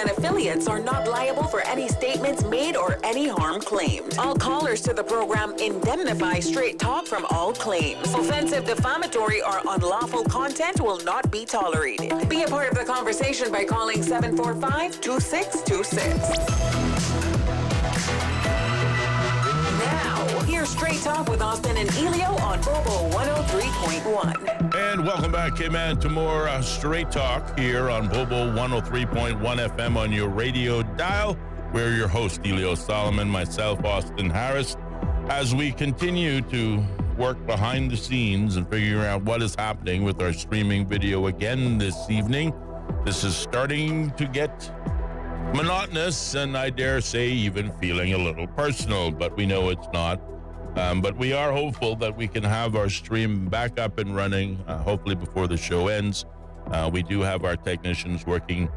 and affiliates are not liable for any statements made or any harm claimed. All callers to the program indemnify Straight Talk from all claims. Offensive, defamatory, or unlawful content will not be tolerated. Be a part of the conversation by calling 745-2626. Now, here's Straight Talk with Austin and Ellio on Bobo 103.1. And welcome back, K-Man, to more Straight Talk here on Bobo 103.1 FM on your radio dial. We're your host, Ellio Solomon, myself, Austin Harris, as we continue to work behind the scenes and figuring out what is happening with our streaming video again this evening. This is starting to get monotonous, and I dare say even feeling a little personal, but we know it's not. But we are hopeful that we can have our stream back up and running, hopefully before the show ends. We do have our technicians working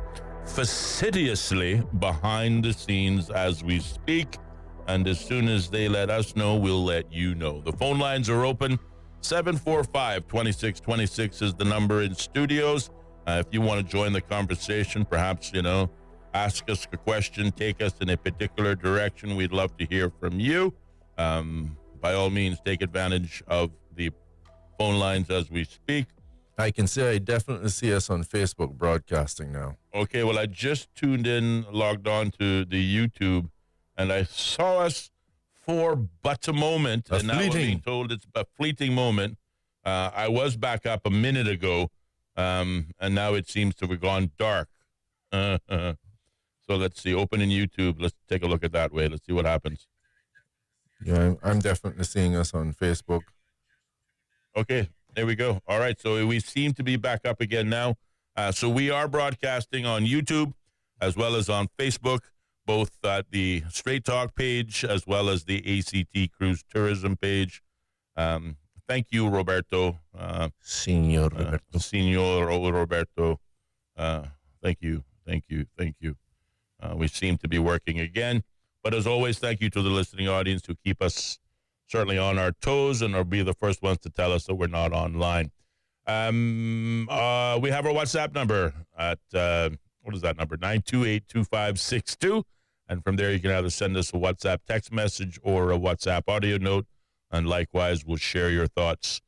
fastidiously behind the scenes as we speak, and as soon as they let us know, we'll let you know. The phone lines are open. 745-2626 is the number in studios. If you want to join the conversation, perhaps, ask us a question, take us in a particular direction, we'd love to hear from you. By all means, take advantage of the phone lines as we speak. I can say I definitely see us on Facebook broadcasting now. Okay, well, I just logged on to the YouTube, and I saw us for but a moment. And now we're being told it's a fleeting moment. I was back up a minute ago, and now it seems to have gone dark. So let's see, open in YouTube. Let's take a look at that way. Let's see what happens. Yeah, I'm definitely seeing us on Facebook. Okay, there we go. All right, so we seem to be back up again now. So we are broadcasting on YouTube as well as on Facebook, both at the Straight Talk page as well as the ACT Cruise Tourism page. Thank you, Roberto. Senor Roberto. Senor Roberto. Thank you. We seem to be working again. But as always, thank you to the listening audience who keep us certainly on our toes and will be the first ones to tell us that we're not online. We have our WhatsApp number at, what is that number? 928-2562. And from there, you can either send us a WhatsApp text message or a WhatsApp audio note. And likewise, we'll share your thoughts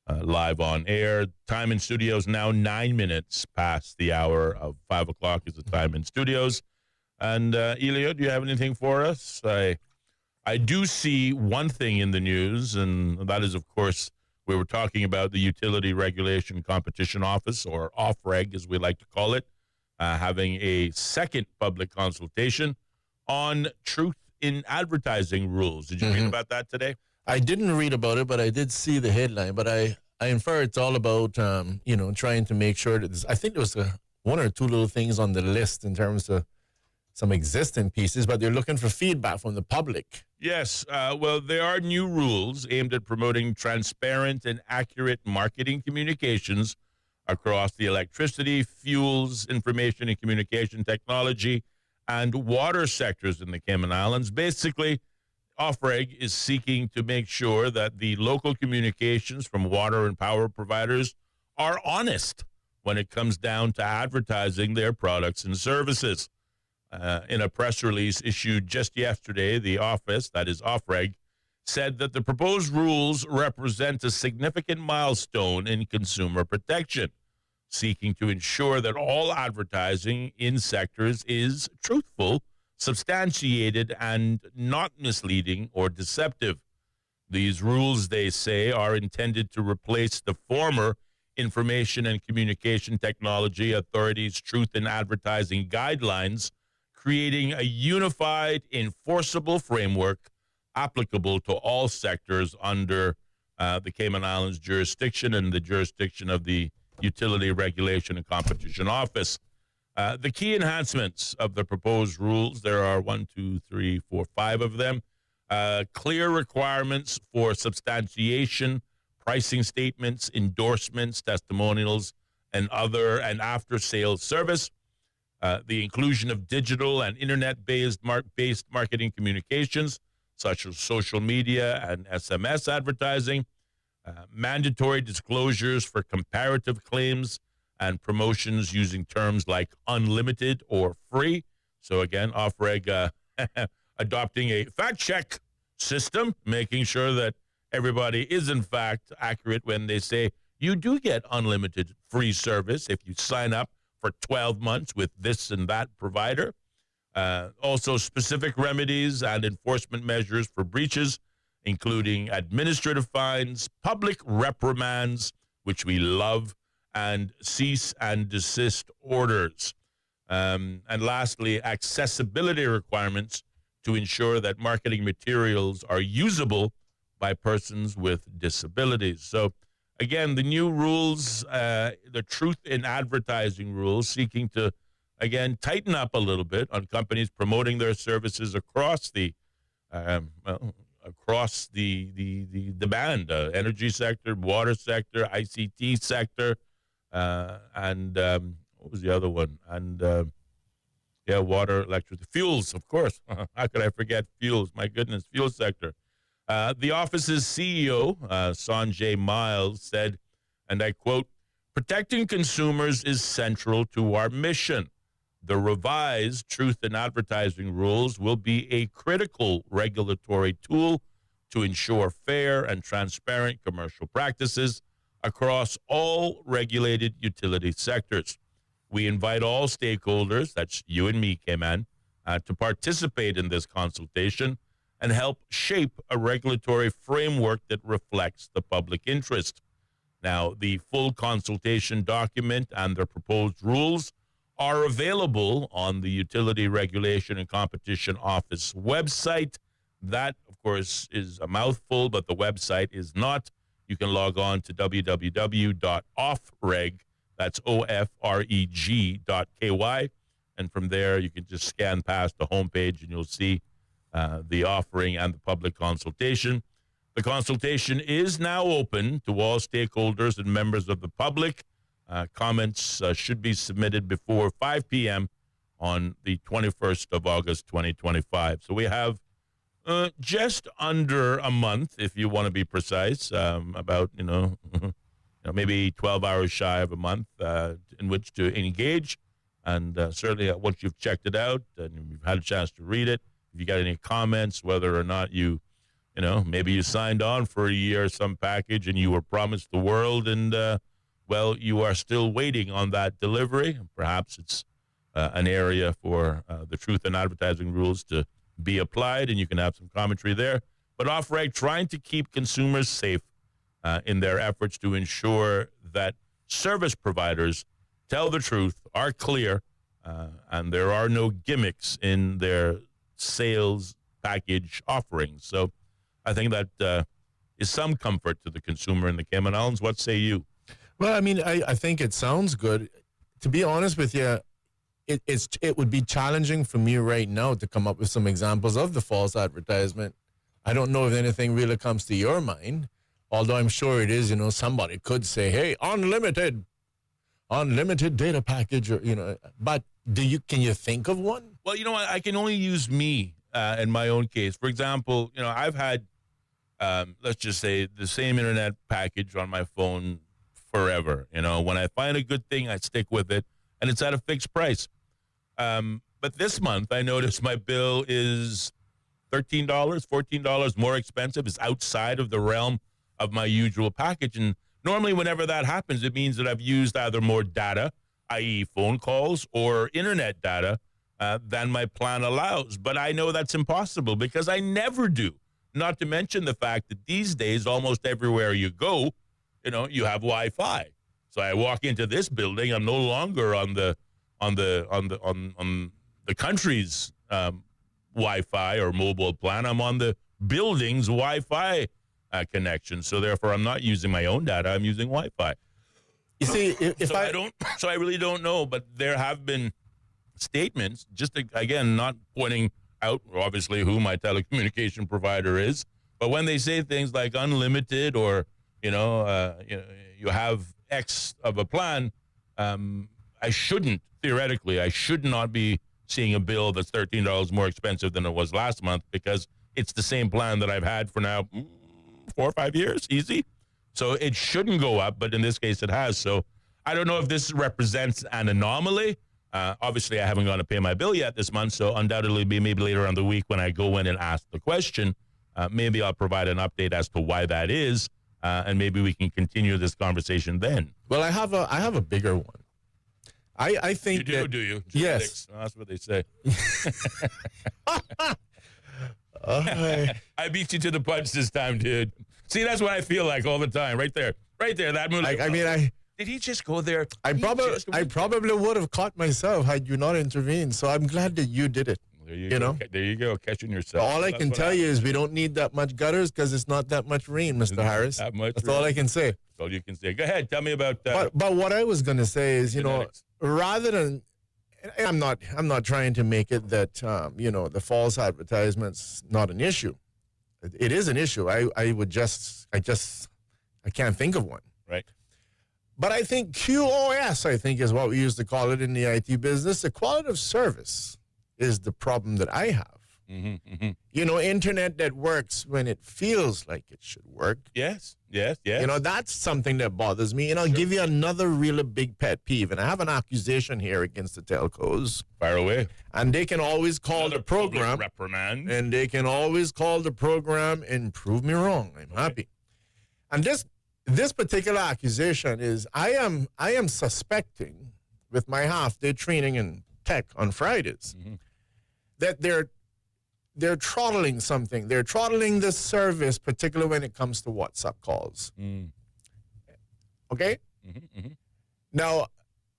live on air. Time in studios now 9 minutes past the hour of 5 o'clock is the time in studios. And Ellio, do you have anything for us? I do see one thing in the news, and that is, of course, we were talking about the Utility Regulation Competition Office, or OFREG as we like to call it, having a second public consultation on truth in advertising rules. Did you read about that today? I didn't read about it, but I did see the headline. But I infer it's all about, trying to make sure that I think there was one or two little things on the list in terms of some existing pieces, but they're looking for feedback from the public. Yes. Well, there are new rules aimed at promoting transparent and accurate marketing communications across the electricity, fuels, information and communication technology, and water sectors in the Cayman Islands. Basically, OFREG is seeking to make sure that the local communications from water and power providers are honest when it comes down to advertising their products and services. In a press release issued just yesterday, the office, that is OFREG, said that the proposed rules represent a significant milestone in consumer protection, seeking to ensure that all advertising in sectors is truthful, substantiated, and not misleading or deceptive. These rules, they say, are intended to replace the former Information and Communication Technology Authority's Truth in Advertising Guidelines, creating a unified, enforceable framework applicable to all sectors under the Cayman Islands jurisdiction and the jurisdiction of the Utility Regulation and Competition Office. The key enhancements of the proposed rules, there are 5 of them. Clear requirements for substantiation, pricing statements, endorsements, testimonials, and after-sales service. The inclusion of digital and internet-based marketing communications, such as social media and SMS advertising, mandatory disclosures for comparative claims and promotions using terms like unlimited or free, So again, off-reg adopting a fact check system, making sure that everybody is in fact accurate when they say you do get unlimited free service if you sign up for 12 months with this and that provider. Also, specific remedies and enforcement measures for breaches, including administrative fines, public reprimands, which we love, and cease and desist orders. And lastly, accessibility requirements to ensure that marketing materials are usable by persons with disabilities. So, again, the new rules, the truth in advertising rules, seeking to, again, tighten up a little bit on companies promoting their services across the band, energy sector, water sector, ICT sector, and what was the other one? And water, electricity, fuels, of course. How could I forget fuels? My goodness, fuel sector. The office's CEO, Sanjay Miles, said, and I quote, "Protecting consumers is central to our mission. The revised truth in advertising rules will be a critical regulatory tool to ensure fair and transparent commercial practices across all regulated utility sectors. We invite all stakeholders, that's you and me, K-Man, to participate in this consultation and help shape a regulatory framework that reflects the public interest." Now, the full consultation document and the proposed rules are available on the Utility Regulation and Competition Office website. That, of course, is a mouthful, but the website is not. You can log on to www.offreg, that's OFREG.KY, and from there you can just scan past the homepage and you'll see the offering and the public consultation. The consultation is now open to all stakeholders and members of the public. Comments should be submitted before 5 p.m. on the 21st of August, 2025. So we have just under a month, if you want to be precise, about, maybe 12 hours shy of a month in which to engage. And certainly once you've checked it out and you've had a chance to read it, if you got any comments, whether or not maybe you signed on for a year, some package, and you were promised the world, and, you are still waiting on that delivery. Perhaps it's an area for the truth in advertising rules to be applied, and you can have some commentary there. But off-reg, trying to keep consumers safe in their efforts to ensure that service providers tell the truth, are clear, and there are no gimmicks in their sales package offerings. So I think that is some comfort to the consumer in the Cayman Islands. What say you? Well, I mean, I think it sounds good. To be honest with you, it would be challenging for me right now to come up with some examples of the false advertisement. I don't know if anything really comes to your mind, although I'm sure it is, somebody could say, hey, unlimited data package, or, but can you think of one? Well, I can only use me in my own case. For example, I've had, let's just say, the same internet package on my phone forever. When I find a good thing, I stick with it, and it's at a fixed price. But this month, I noticed my bill is $13, $14 more expensive. It's outside of the realm of my usual package. And normally, whenever that happens, it means that I've used either more data, i.e. phone calls, or internet data than my plan allows. But I know that's impossible because I never do. Not to mention the fact that these days, almost everywhere you go, you have Wi-Fi. So I walk into this building, I'm no longer on the country's Wi-Fi or mobile plan. I'm on the building's Wi-Fi connection. So therefore, I'm not using my own data. I'm using Wi-Fi. You see, I really don't know. But there have been statements, just again, not pointing out obviously who my telecommunication provider is, but when they say things like unlimited or you have X of a plan, I should not be seeing a bill that's $13 more expensive than it was last month because it's the same plan that I've had for now 4 or 5 years, easy. So it shouldn't go up, but in this case it has. So I don't know if this represents an anomaly. Obviously, I haven't gone to pay my bill yet this month, so undoubtedly maybe later on the week when I go in and ask the question, maybe I'll provide an update as to why that is, and maybe we can continue this conversation then. Well, I have a bigger one. I think you do you? Yes. Well, that's what they say. I beat you to the punch this time, dude. See, that's what I feel like all the time. Right there. That move. Did he just go there? I probably would have caught myself had you not intervened. So I'm glad that you did it. There you go. There you go, catching yourself. All I can tell you is we don't need that much gutters because it's not that much rain, Mr. Harris. That's all I can say. That's all you can say. Go ahead. Tell me about. But what I was going to say is, rather than, I'm not trying to make it that the false advertisements not an issue. It is an issue. I can't think of one. Right. But I think QoS, I think, is what we used to call it in the IT business. The quality of service is the problem that I have. Internet that works when it feels like it should work. Yes. That's something that bothers me. And I'll give you another really big pet peeve. And I have an accusation here against the telcos. Fire away. And they can always call the program. Reprimand. And they can always call the program and prove me wrong. I'm happy. And this particular accusation is I am suspecting with my half-day training in tech on Fridays that they're throttling something. They're throttling the service, particularly when it comes to WhatsApp calls. Okay? Now,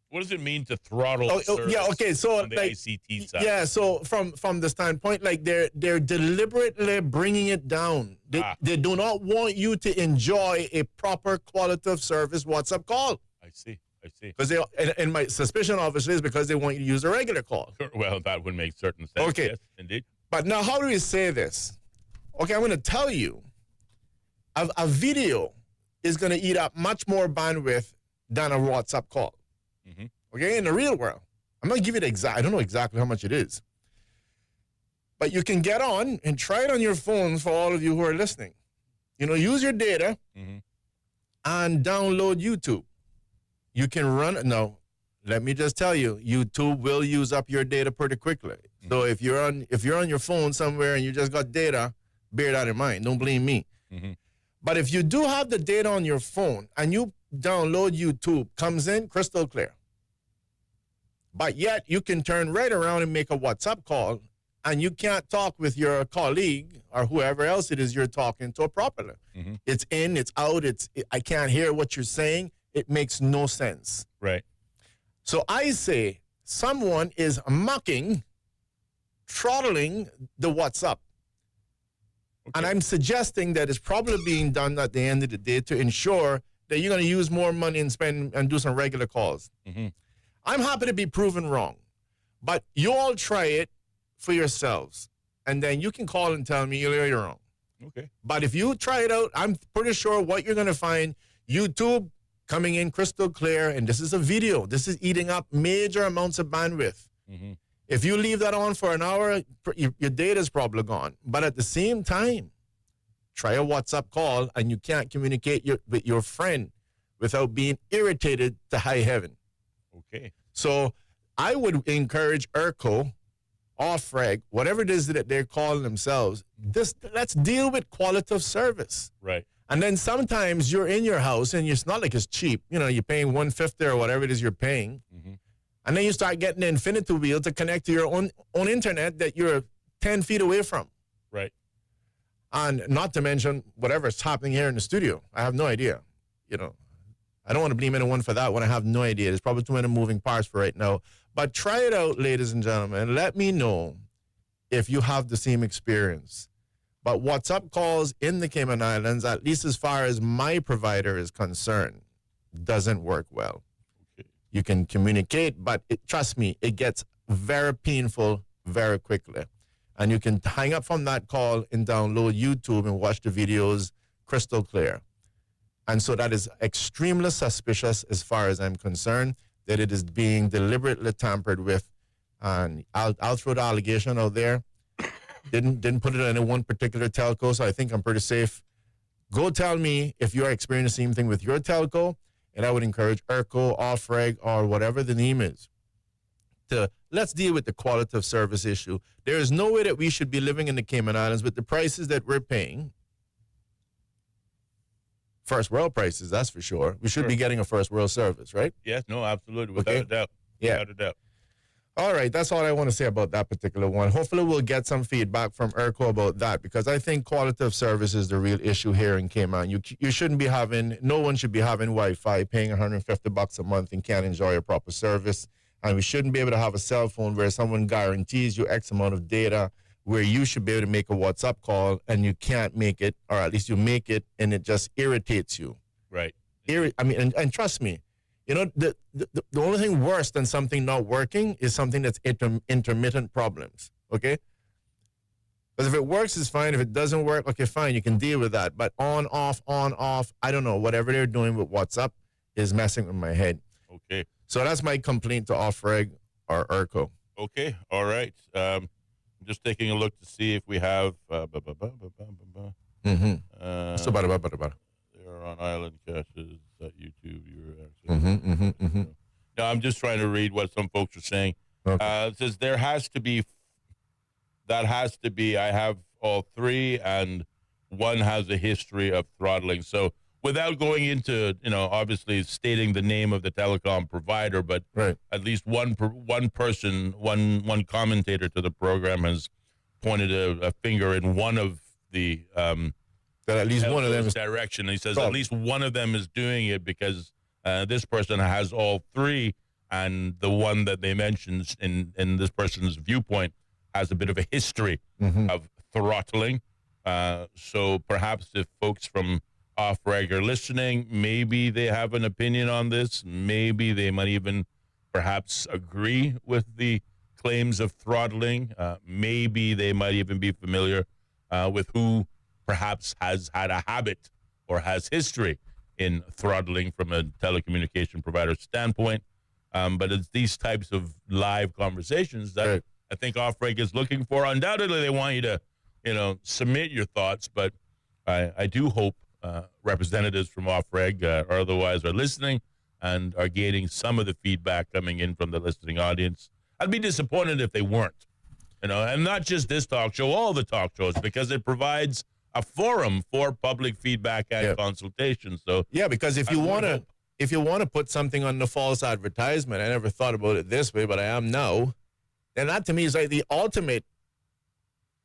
what does it mean to throttle service? Yeah, okay. So on the ICT side? Yeah, so from the standpoint, like they're deliberately bringing it down. They do not want you to enjoy a proper quality of service WhatsApp call. I see. Because and my suspicion obviously is because they want you to use a regular call. Well, that would make certain sense. Okay. Yes, indeed. But now, how do we say this? Okay, I'm going to tell you, a video is going to eat up much more bandwidth than a WhatsApp call. Okay, in the real world. I'm going to give you I don't know exactly how much it is. But you can get on and try it on your phone for all of you who are listening. Use your data and download YouTube. You can run, no, let me just tell you, YouTube will use up your data pretty quickly. So if you're on your phone somewhere and you just got data, bear that in mind. Don't blame me. But if you do have the data on your phone and you download YouTube, comes in crystal clear. But yet you can turn right around and make a WhatsApp call and you can't talk with your colleague or whoever else it is you're talking to properly. It's in, it's out, I can't hear what you're saying. It makes no sense. Right. So I say someone is mocking, throttling the WhatsApp. Okay. And I'm suggesting that it's probably being done at the end of the day to ensure that you're going to use more money and spend and do some regular calls. I'm happy to be proven wrong. But you all try it for yourselves. And then you can call and tell me you're wrong. Okay. But if you try it out, I'm pretty sure what you're going to find, YouTube coming in crystal clear, and this is a video. This is eating up major amounts of bandwidth. If you leave that on for an hour, your data's probably gone. But at the same time, try a WhatsApp call, and you can't communicate with your friend without being irritated to high heaven. Okay. So I would encourage ERCO, off-reg, whatever it is that they're calling themselves, let's deal with quality of service. Right. And then sometimes you're in your house and it's not like it's cheap. You're paying $150 or whatever it is you're paying. And then you start getting the infinity wheel to connect to your own internet that you're 10 feet away from. Right. And not to mention whatever's happening here in the studio. I have no idea. I don't want to blame anyone for that when I have no idea. There's probably too many moving parts for right now. But try it out, ladies and gentlemen. Let me know if you have the same experience. But WhatsApp calls in the Cayman Islands, at least as far as my provider is concerned, doesn't work well. Okay. You can communicate, but trust me, it gets very painful very quickly. And you can hang up from that call and download YouTube and watch the videos crystal clear. And so that is extremely suspicious as far as I'm concerned, that it is being deliberately tampered with. And I'll throw the allegation out there. Didn't put it on any one particular telco, so I think I'm pretty safe. Go tell me if you're experiencing the same thing with your telco, and I would encourage ERCO, off-reg, or whatever the name is. to let's deal with the quality of service issue. There is no way that we should be living in the Cayman Islands with the prices that we're paying. First world prices, that's for sure. We should be getting a first world service, right? Yes, no, absolutely, without a doubt. Yeah. Without a doubt. All right, that's all I want to say about that particular one. Hopefully we'll get some feedback from ERCO about that, because I think quality of service is the real issue here in Cayman. You shouldn't be having, no one should be having Wi-Fi, paying $150 a month and can't enjoy a proper service. And we shouldn't be able to have a cell phone where someone guarantees you X amount of data, where you should be able to make a WhatsApp call and you can't make it, or at least you make it and it just irritates you. Right. I mean, and trust me, you know, the only thing worse than something not working is something that's intermittent problems, okay? Because if it works, it's fine. If it doesn't work, okay, fine, you can deal with that. But on, off, I don't know. Whatever they're doing with WhatsApp is messing with my head. Okay. So that's my complaint to Off-Reg or ERCO. Okay, all right. I'm just taking a look to see if we have... They're on Island Caches at YouTube. No, I'm just trying to read what some folks are saying. Okay. It says there has to be, I have all three, and one has a history of throttling. So without going into, obviously stating the name of the telecom provider, but at least one person, one commentator to the program has pointed a finger in one of the that at least one of them is direction. He says at least one of them is doing it because this person has all three, and the one that they mentioned in this person's viewpoint has a bit of a history of throttling. So perhaps if folks from Off-Reg are listening, maybe they have an opinion on this. Maybe they might even perhaps agree with the claims of throttling. Maybe they might even be familiar with who perhaps has had a habit or has history in throttling from a telecommunication provider standpoint. But it's these types of live conversations that I think Off-Reg is looking for. Undoubtedly, they want you to, submit your thoughts, but I do hope representatives from Off-Reg or otherwise are listening and are gaining some of the feedback coming in from the listening audience. I'd be disappointed if they weren't, and not just this talk show, all the talk shows, because it provides a forum for public feedback and consultation. So because if you want to put something on the false advertisement, I never thought about it this way, but I am now, then that to me is like the ultimate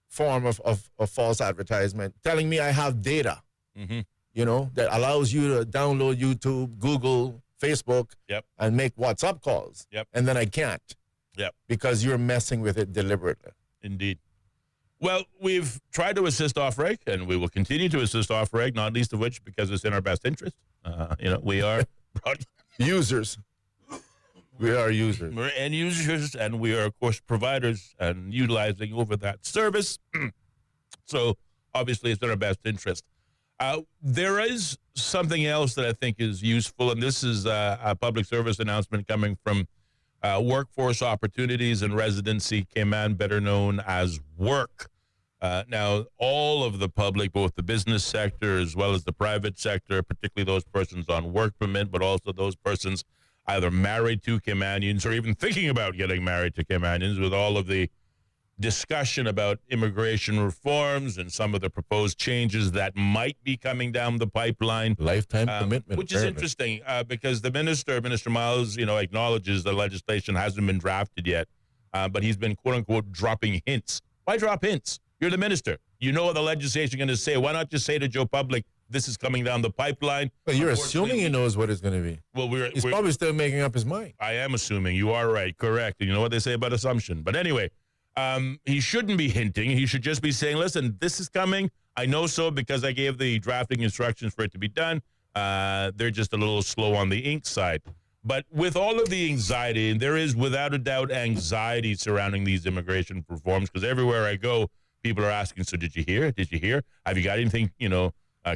form of false advertisement, telling me I have data, that allows you to download YouTube, Google, Facebook, and make WhatsApp calls. And then I can't. Because you're messing with it deliberately. Indeed. Well, we've tried to assist Off-Reg, and we will continue to assist Off-Reg, not least of which because it's in our best interest. We are users. We are users. We're end users, and we are, of course, providers and utilizing over that service. So, obviously, it's in our best interest. There is something else that I think is useful, and this is a public service announcement coming from Workforce Opportunities and Residency Cayman, better known as WORK. Now, all of the public, both the business sector as well as the private sector, particularly those persons on work permit, but also those persons either married to Caymanians or even thinking about getting married to Caymanians, with all of the discussion about immigration reforms and some of the proposed changes that might be coming down the pipeline. Lifetime commitment. Which is interesting because the Minister Miles, acknowledges the legislation hasn't been drafted yet, but he's been, quote unquote, dropping hints. Why drop hints? You're the minister. You know what the legislation is going to say. Why not just say to Joe Public, this is coming down the pipeline? Well, you're assuming he knows what it's going to be. Well, he's probably still making up his mind. I am assuming. You are right. Correct. And you know what they say about assumption. But anyway, he shouldn't be hinting. He should just be saying, listen, this is coming. I know so because I gave the drafting instructions for it to be done. They're just a little slow on the ink side. But with all of the anxiety, and there is without a doubt anxiety surrounding these immigration reforms, because everywhere I go, people are asking, so did you hear? Did you hear? Have you got anything,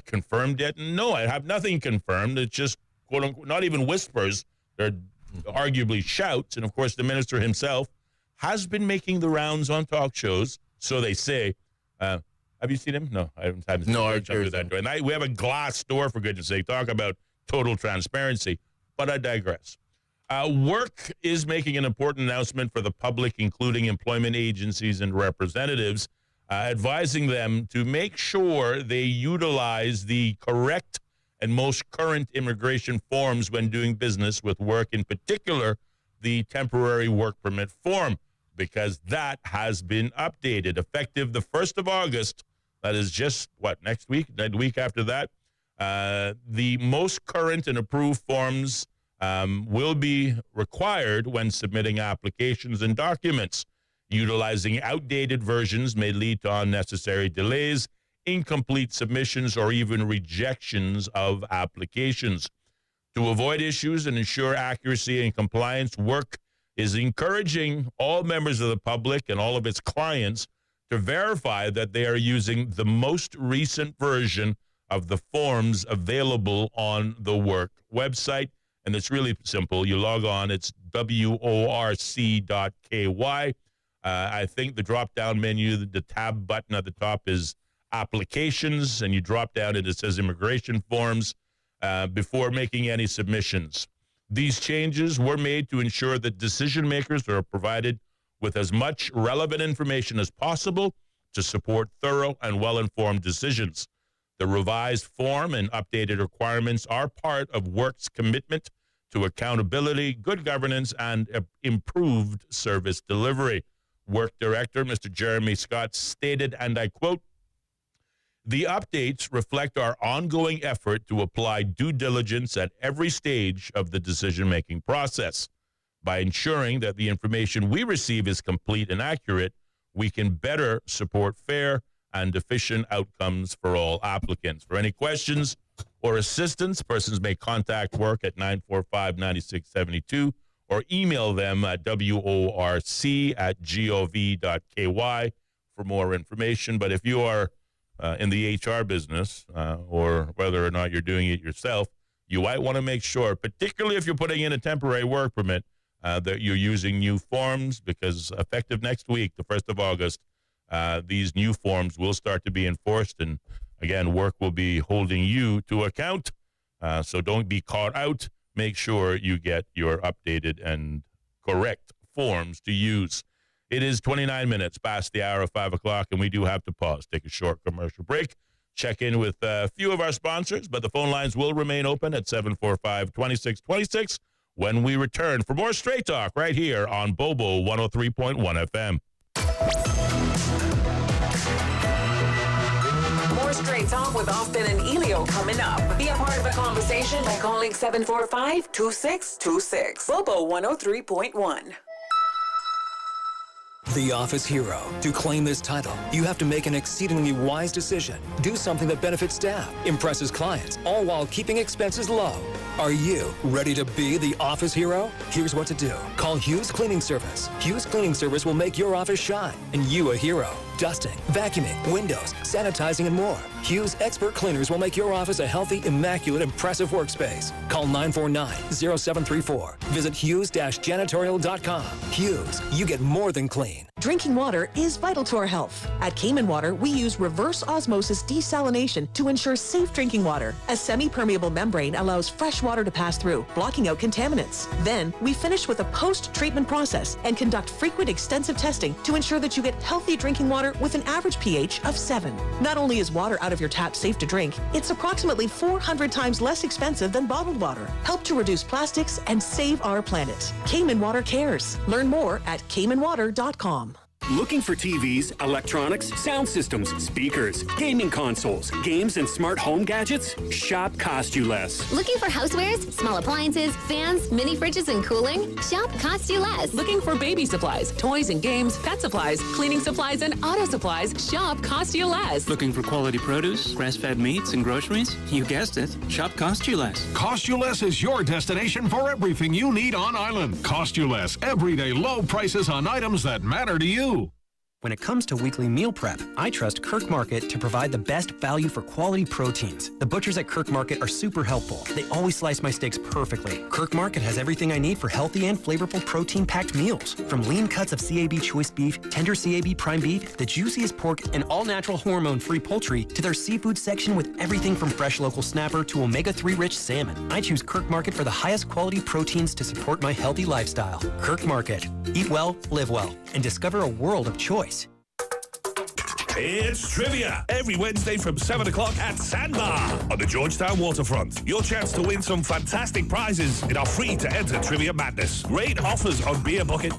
confirmed yet? No, I have nothing confirmed. It's just, quote unquote, not even whispers. They're arguably shouts. And, of course, the minister himself has been making the rounds on talk shows, so they say. Have you seen him? No, I haven't seen him. And we have a glass door, for goodness sake. Talk about total transparency. But I digress. Work is making an important announcement for the public, including employment agencies and representatives, advising them to make sure they utilize the correct and most current immigration forms when doing business with work, in particular, the temporary work permit form, because that has been updated effective the 1st of August. That is just, next week? The week after that? The most current and approved forms will be required when submitting applications and documents. Utilizing outdated versions may lead to unnecessary delays, incomplete submissions, or even rejections of applications. To avoid issues and ensure accuracy and compliance, Work is encouraging all members of the public and all of its clients to verify that they are using the most recent version of the forms available on the Work website. And it's really simple. You log on. It's worc.ky. I think the drop-down menu, the tab button at the top is Applications, and you drop down and it says Immigration Forms before making any submissions. These changes were made to ensure that decision makers are provided with as much relevant information as possible to support thorough and well-informed decisions. The revised form and updated requirements are part of Work's commitment to accountability, good governance, and improved service delivery. Work Director, Mr. Jeremy Scott, stated, and I quote, "The updates reflect our ongoing effort to apply due diligence at every stage of the decision-making process. By ensuring that the information we receive is complete and accurate, we can better support fair and efficient outcomes for all applicants." For any questions or assistance, persons may contact Work at 945-9672 or email them at worc@gov.ky for more information. But if you are in the HR business, or whether or not you're doing it yourself, you might want to make sure, particularly if you're putting in a temporary work permit, that you're using new forms, because effective next week, the 1st of August, these new forms will start to be enforced. And again, Work will be holding you to account. So don't be caught out. Make sure you get your updated and correct forms to use. It is 29 minutes past the hour of 5 o'clock, and we do have to pause, take a short commercial break, check in with a few of our sponsors, but the phone lines will remain open at 745-2626 when we return for more Straight Talk right here on Bobo 103.1 FM. More Straight Talk with Austin and Ellio coming up. Be a part of the conversation by calling 745-2626. Bobo 103.1. The Office Hero. To claim this title, you have to make an exceedingly wise decision. Do something that benefits staff, impresses clients, all while keeping expenses low. Are you ready to be the Office Hero? Here's what to do. Call Hughes Cleaning Service. Hughes Cleaning Service will make your office shine and you a hero. Dusting, vacuuming, windows, sanitizing, and more. Hughes expert cleaners will make your office a healthy, immaculate, impressive workspace. Call 949-0734. Visit hughes-janitorial.com. Hughes, you get more than clean. Drinking water is vital to our health. At Cayman Water, we use reverse osmosis desalination to ensure safe drinking water. A semi-permeable membrane allows fresh water to pass through, blocking out contaminants. Then, we finish with a post-treatment process and conduct frequent extensive testing to ensure that you get healthy drinking water with an average pH of 7. Not only is water out of your tap safe to drink, it's approximately 400 times less expensive than bottled water. Help to reduce plastics and save our planet. Cayman Water cares. Learn more at caymanwater.com. Looking for TVs, electronics, sound systems, speakers, gaming consoles, games, and smart home gadgets? Shop Cost You Less. Looking for housewares, small appliances, fans, mini fridges, and cooling? Shop Cost You Less. Looking for baby supplies, toys and games, pet supplies, cleaning supplies, and auto supplies? Shop Cost You Less. Looking for quality produce, grass-fed meats, and groceries? You guessed it. Shop Cost You Less. Cost You Less is your destination for everything you need on island. Cost You Less. Everyday low prices on items that matter to you. When it comes to weekly meal prep, I trust Kirk Market to provide the best value for quality proteins. The butchers at Kirk Market are super helpful. They always slice my steaks perfectly. Kirk Market has everything I need for healthy and flavorful protein-packed meals. From lean cuts of CAB choice beef, tender CAB prime beef, the juiciest pork, and all-natural hormone-free poultry, to their seafood section with everything from fresh local snapper to omega-3 rich salmon. I choose Kirk Market for the highest quality proteins to support my healthy lifestyle. Kirk Market. Eat well, live well, and discover a world of choice. It's trivia every Wednesday from 7 o'clock at Sandbar on the Georgetown waterfront. Your chance to win some fantastic prizes in our free-to-enter Trivia Madness. Great offers on beer buckets,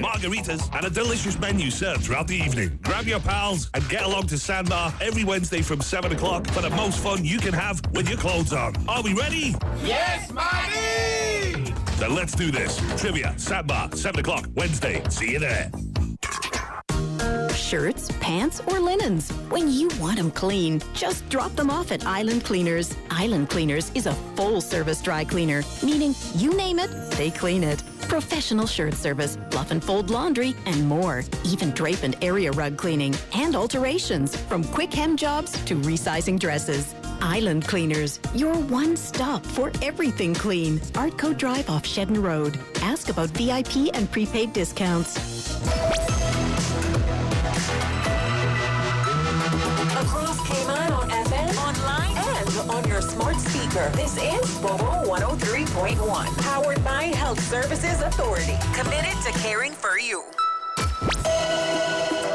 margaritas, and a delicious menu served throughout the evening. Grab your pals and get along to Sandbar every Wednesday from 7 o'clock for the most fun you can have with your clothes on. Are we ready? Yes, Mommy! Then let's do this. Trivia, Sandbar, 7 o'clock, Wednesday. See you there. Shirts, pants, or linens. When you want them clean, just drop them off at Island Cleaners. Island Cleaners is a full-service dry cleaner, meaning you name it, they clean it. Professional shirt service, fluff and fold laundry, and more. Even drape and area rug cleaning and alterations, from quick hem jobs to resizing dresses. Island Cleaners, your one stop for everything clean. Artco Drive off Shedden Road. Ask about VIP and prepaid discounts. Across Cayman on FM, online, and on your smart speaker. This is Bobo 103.1, powered by Health Services Authority, committed to caring for you.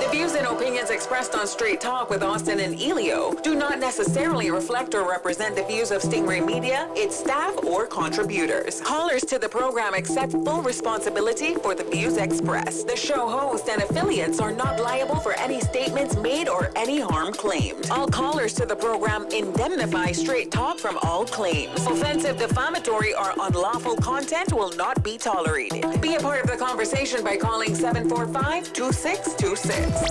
The views and opinions expressed on Straight Talk with Austin and Ellio do not necessarily reflect or represent the views of Stingray Media, its staff, or contributors. Callers to the program accept full responsibility for the views expressed. The show host and affiliates are not liable for any statements made or any harm claimed. All callers to the program indemnify Straight Talk from all claims. Offensive, defamatory, or unlawful content will not be tolerated. Be a part of the conversation by calling 745-2626.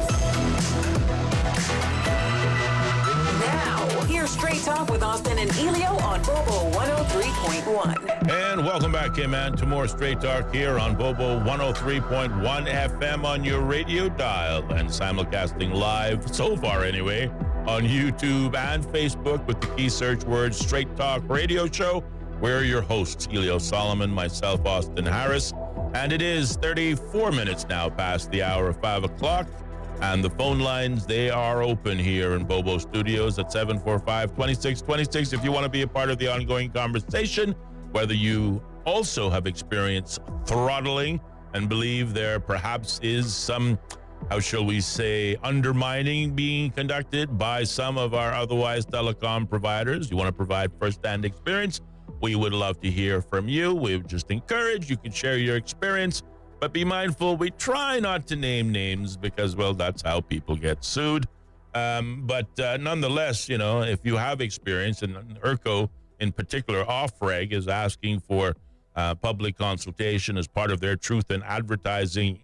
Now, here's Straight Talk with Austin and Ellio on Bobo 103.1. And welcome back, Cayman, to more Straight Talk here on Bobo 103.1 FM on your radio dial and simulcasting live, so far anyway, on YouTube and Facebook with the key search words Straight Talk Radio Show. We're your hosts, Ellio Solomon, myself, Austin Harris, and it is 34 minutes now past the hour of 5 o'clock. And the phone lines, they are open here in Bobo Studios at 745-2626. If you want to be a part of the ongoing conversation, whether you also have experienced throttling and believe there perhaps is some, how shall we say, undermining being conducted by some of our otherwise telecom providers. You want to provide first-hand experience, we would love to hear from you. We would just encourage you can share your experience. But be mindful, we try not to name names because, well, that's how people get sued. But nonetheless, you know, if you have experience, and ERCO in particular, Off-Reg, is asking for public consultation as part of their truth in advertising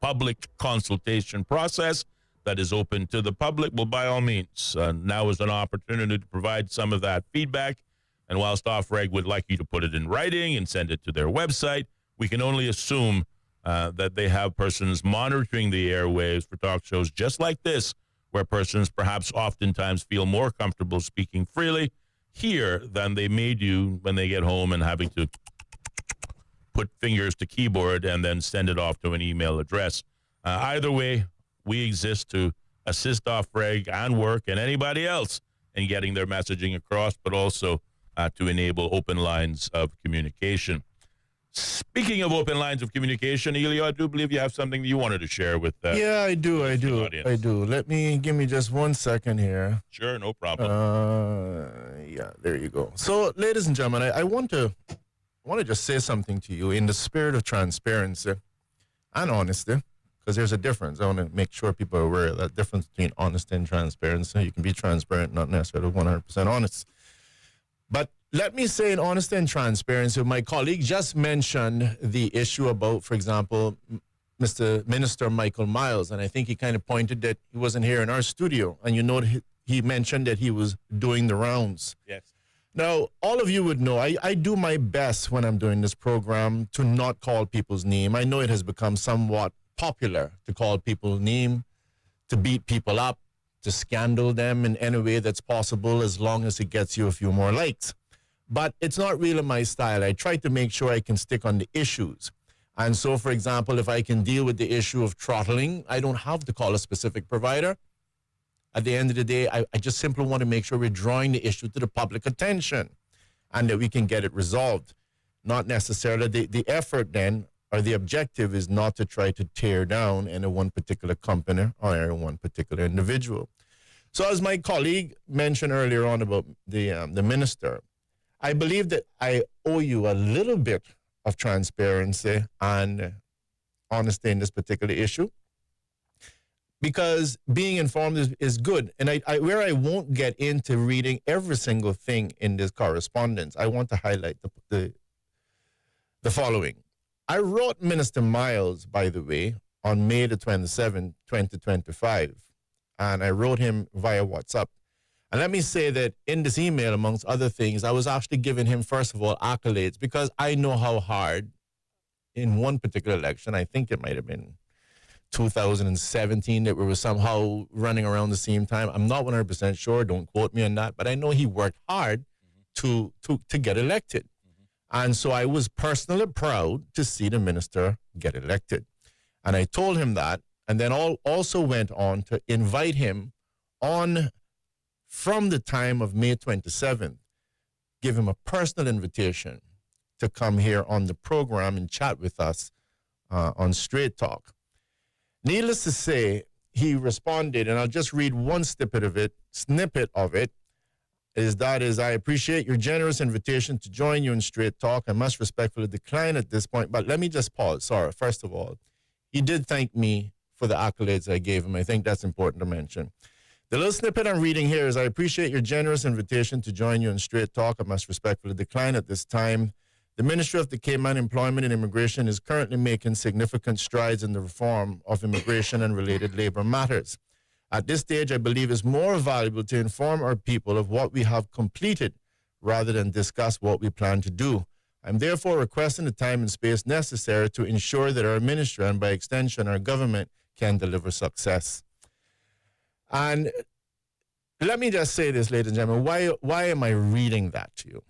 public consultation process that is open to the public, well, by all means, now is an opportunity to provide some of that feedback. And whilst Off-Reg would like you to put it in writing and send it to their website, we can only assume that they have persons monitoring the airwaves for talk shows just like this, where persons perhaps oftentimes feel more comfortable speaking freely here than they may do when they get home and having to put fingers to keyboard and then send it off to an email address. Either way, we exist to assist Off-Reg and Work and anybody else in getting their messaging across, but also to enable open lines of communication. Speaking of open lines of communication, Ellio, I do believe you have something that you wanted to share with yeah, I do. Give me just 1 second here. Sure, no problem. Yeah, there you go. So, ladies and gentlemen, I want to just say something to you in the spirit of transparency and honesty, because there's a difference. I want to make sure people are aware of that difference between honesty and transparency. You can be transparent, not necessarily 100% honest. But let me say in honesty and transparency, my colleague just mentioned the issue about, for example, Mr. Minister Michael Miles, and I think he kind of pointed that he wasn't here in our studio, and you know he mentioned that he was doing the rounds. Yes. Now, all of you would know, I do my best when I'm doing this program to not call people's name. I know it has become somewhat popular to call people name, to beat people up, to scandal them in any way that's possible as long as it gets you a few more likes. But it's not really my style. I try to make sure I can stick on the issues. And so, for example, if I can deal with the issue of throttling, I don't have to call a specific provider. At the end of the day, I just simply want to make sure we're drawing the issue to the public attention and that we can get it resolved. Not necessarily the effort then, or the objective is not to try to tear down any one particular company or any one particular individual. So as my colleague mentioned earlier on about the minister, I believe that I owe you a little bit of transparency and honesty in this particular issue, because being informed is good. And where I won't get into reading every single thing in this correspondence, I want to highlight the following. I wrote Minister Miles, by the way, on May the 27th, 2025, and I wrote him via WhatsApp. And let me say that in this email, amongst other things, I was actually giving him, first of all, accolades, because I know how hard in one particular election, I think it might have been 2017, that we were somehow running around the same time. I'm not 100% sure, don't quote me on that, but I know he worked hard to get elected. And so I was personally proud to see the minister get elected. And I told him that, and then also went on to invite him on from the time of May 27th, give him a personal invitation to come here on the program and chat with us on Straight Talk. Needless to say, he responded, and I'll just read one snippet of it, I appreciate your generous invitation to join you in Straight Talk. I must respectfully decline at this point, but let me just pause. Sorry, first of all, he did thank me for the accolades I gave him. I think that's important to mention. The little snippet I'm reading here is, I appreciate your generous invitation to join you in Straight Talk. I must respectfully decline at this time. The Ministry of the Cayman Employment and Immigration is currently making significant strides in the reform of immigration and related labor matters. At this stage, I believe it's more valuable to inform our people of what we have completed rather than discuss what we plan to do. I'm therefore requesting the time and space necessary to ensure that our ministry, and by extension our government, can deliver success. And let me just say this, ladies and gentlemen, why am I reading that to you?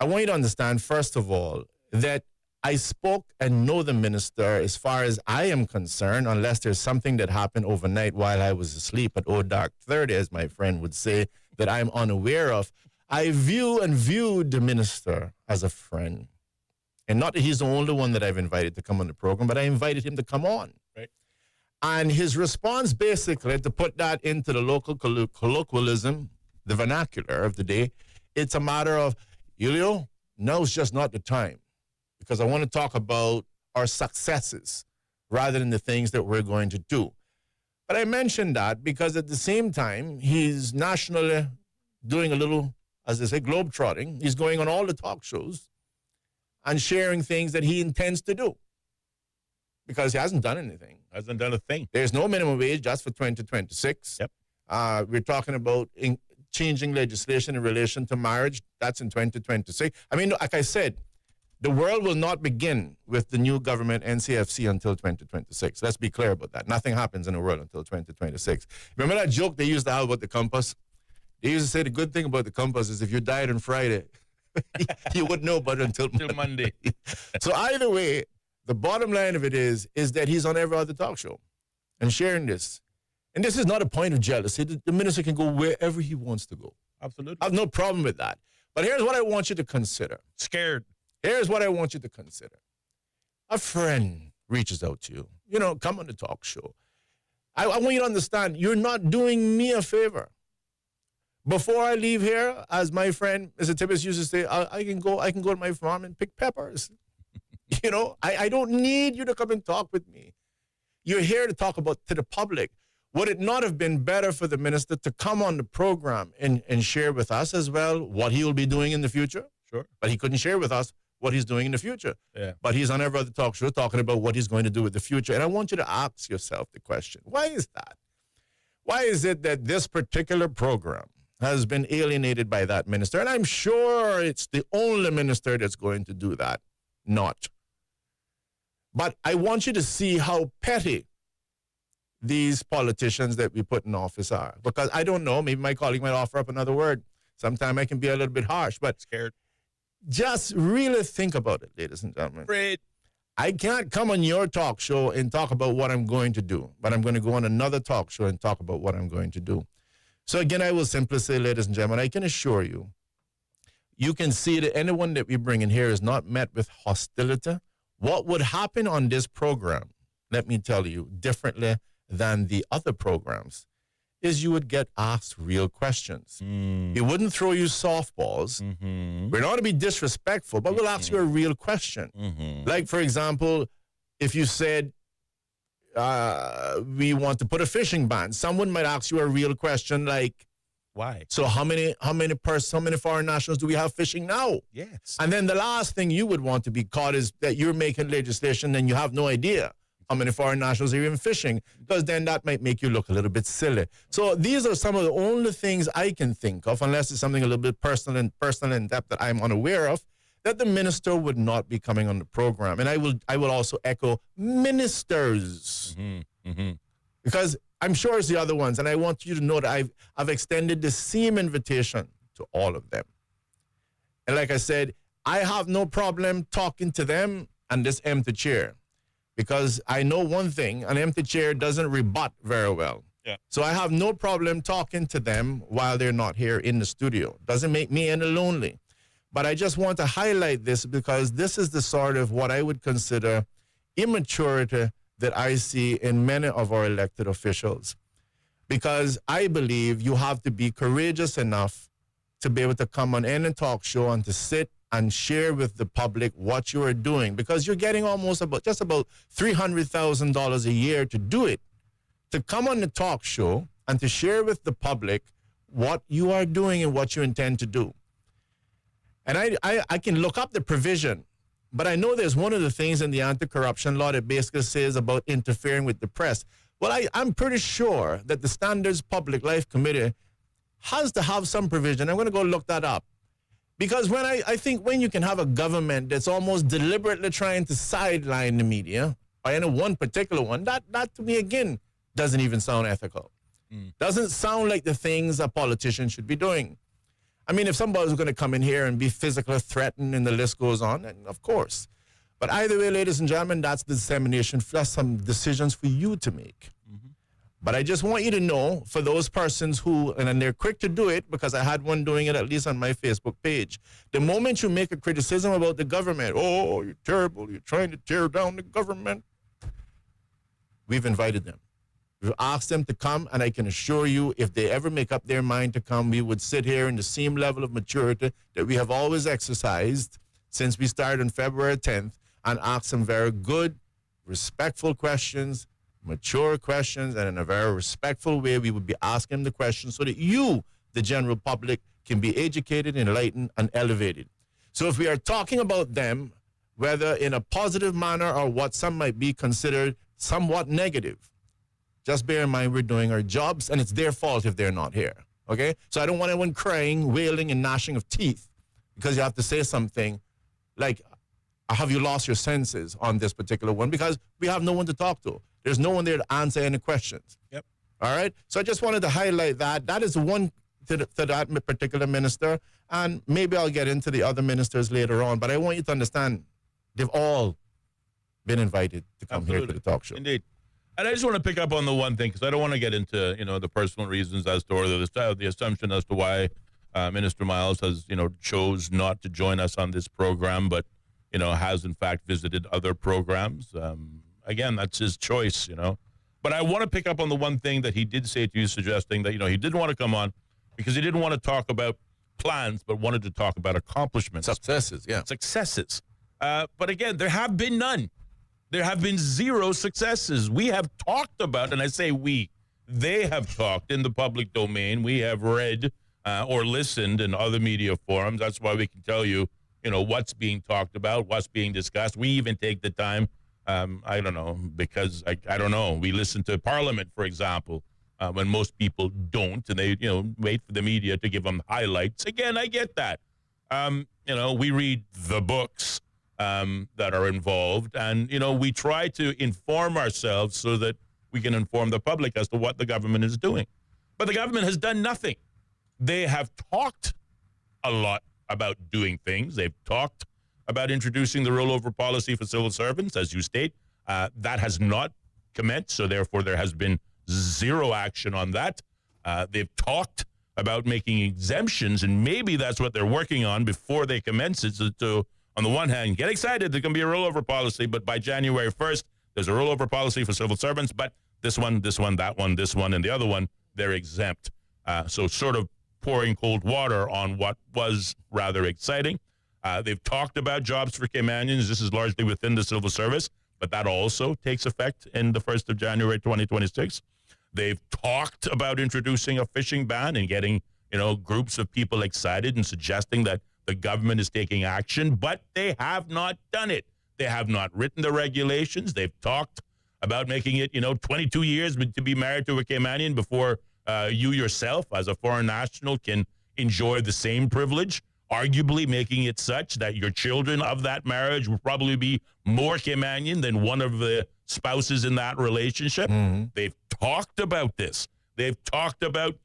I want you to understand, first of all, that I spoke and know the minister as far as I am concerned, unless there's something that happened overnight while I was asleep at old dark 30, as my friend would say, that I'm unaware of. I viewed the minister as a friend. And not that he's the only one that I've invited to come on the program, but I invited him to come on. Right. And his response, basically, to put that into the local colloquialism, the vernacular of the day, it's a matter of, Ellio, now's just not the time, because I want to talk about our successes rather than the things that we're going to do. But I mentioned that because at the same time, he's nationally doing a little, as they say, globe-trotting. He's going on all the talk shows and sharing things that he intends to do, because he hasn't done anything. Hasn't done a thing. There's no minimum wage just for 2026. Yep. We're talking about changing legislation in relation to marriage. That's in 2026. I mean, like I said, the world will not begin with the new government NCFC until 2026. Let's be clear about that. Nothing happens in the world until 2026. Remember that joke they used to have about the compass? They used to say the good thing about the compass is if you died on Friday, you wouldn't know about it until Monday. So either way, the bottom line of it is that he's on every other talk show and sharing this. And this is not a point of jealousy. The minister can go wherever he wants to go. Absolutely. I have no problem with that. But here's what I want you to consider. Scared. Here's what I want you to consider. A friend reaches out to you. You know, come on the talk show. I want you to understand, you're not doing me a favor. Before I leave here, as my friend Mr. Tibbetts used to say, I can go to my farm and pick peppers. You know, I don't need you to come and talk with me. You're here to talk about to the public. Would it not have been better for the minister to come on the program and share with us as well what he will be doing in the future? Sure. But he couldn't share with us what he's doing in the future. Yeah. But he's on every other talk show talking about what he's going to do with the future. And I want you to ask yourself the question, why is that? Why is it that this particular program has been alienated by that minister? And I'm sure it's the only minister that's going to do that. Not. But I want you to see how petty these politicians that we put in office are. Because I don't know, maybe my colleague might offer up another word. Sometimes I can be a little bit harsh, but scared. Just really think about it, ladies and gentlemen. Afraid. I can't come on your talk show and talk about what I'm going to do, but I'm going to go on another talk show and talk about what I'm going to do. So again, I will simply say, ladies and gentlemen, I can assure you, you can see that anyone that we bring in here is not met with hostility. What would happen on this program, let me tell you, differently than the other programs, is you would get asked real questions. It wouldn't throw you softballs. We're not to be disrespectful, but we'll ask you a real question. Like, for example, if you said, we want to put a fishing ban, someone might ask you a real question like, why? So how many foreign nationals do we have fishing now? Yes. And then the last thing you would want to be caught is that you're making legislation and you have no idea how many foreign nationals are even fishing, because then that might make you look a little bit silly. So these are some of the only things I can think of, unless it's something a little bit personal in depth that I'm unaware of, that the minister would not be coming on the program. And I will also echo ministers, because I'm sure it's the other ones, and I want you to know that I've extended the same invitation to all of them. And like I said, I have no problem talking to them and this empty chair, because I know one thing, an empty chair doesn't rebut very well. Yeah. So I have no problem talking to them while they're not here in the studio. Doesn't make me any lonely. But I just want to highlight this because this is the sort of what I would consider immaturity that I see in many of our elected officials. Because I believe you have to be courageous enough to be able to come on any talk show and to sit and share with the public what you are doing, because you're getting almost about $300,000 a year to do it. To come on the talk show and to share with the public what you are doing and what you intend to do. And I can look up the provision, but I know there's one of the things in the anti-corruption law that basically says about interfering with the press. Well, I'm pretty sure that the Standards Public Life Committee has to have some provision. I'm going to go look that up. Because I think when you can have a government that's almost deliberately trying to sideline the media, or any one particular one, that to me, again, doesn't even sound ethical. Doesn't sound like the things a politician should be doing. I mean, if somebody's going to come in here and be physically threatened and the list goes on, then of course. But either way, ladies and gentlemen, that's the dissemination. That's some decisions for you to make. But I just want you to know, for those persons who, and they're quick to do it, because I had one doing it at least on my Facebook page, the moment you make a criticism about the government, oh, you're terrible, you're trying to tear down the government, we've invited them. We've asked them to come, and I can assure you, if they ever make up their mind to come, we would sit here in the same level of maturity that we have always exercised since we started on February 10th, and ask some very good, respectful questions, mature questions, and in a very respectful way, we would be asking the questions so that you, the general public, can be educated, enlightened, and elevated. So if we are talking about them, whether in a positive manner or what some might be considered somewhat negative, just bear in mind we're doing our jobs, and it's their fault if they're not here, okay? So I don't want anyone crying, wailing, and gnashing of teeth because you have to say something like, have you lost your senses on this particular one? Because we have no one to talk to. There's no one there to answer any questions. Yep. All right? So I just wanted to highlight that. That is one to that particular minister, and maybe I'll get into the other ministers later on, but I want you to understand they've all been invited to come here to the talk show. Indeed. And I just want to pick up on the one thing, because I don't want to get into, the personal reasons as to, or the assumption as to why Minister Miles has, chose not to join us on this program, but, has in fact visited other programs. Again, that's his choice, But I want to pick up on the one thing that he did say to you, suggesting that, he didn't want to come on because he didn't want to talk about plans, but wanted to talk about accomplishments. Successes, yeah. Successes. But again, there have been none. There have been zero successes. We have talked about, and I say we, they have talked in the public domain. We have read or listened in other media forums. That's why we can tell you, what's being talked about, what's being discussed. We even take the time, I don't know, because I don't know. We listen to Parliament, for example, when most people don't, and they, wait for the media to give them highlights. Again, I get that. We read the books. that are involved. And, we try to inform ourselves so that we can inform the public as to what the government is doing. But the government has done nothing. They have talked a lot about doing things. They've talked about introducing the rollover policy for civil servants, as you state. That has not commenced, so therefore there has been zero action on that. They've talked about making exemptions, and maybe that's what they're working on before they commence it. So to, on the one hand, get excited, there's going to be a rollover policy, but by January 1st, there's a rollover policy for civil servants, but this one, that one, this one, and the other one, they're exempt. So sort of pouring cold water on what was rather exciting. They've talked about jobs for Caymanians. This is largely within the civil service, but that also takes effect in the 1st of January 2026. They've talked about introducing a fishing ban and getting, groups of people excited and suggesting that the government is taking action, but they have not done it. They have not written the regulations. They've talked about making it, 22 years to be married to a Caymanian before you yourself, as a foreign national, can enjoy the same privilege, arguably making it such that your children of that marriage will probably be more Caymanian than one of the spouses in that relationship. Mm-hmm. They've talked about this. They've talked about,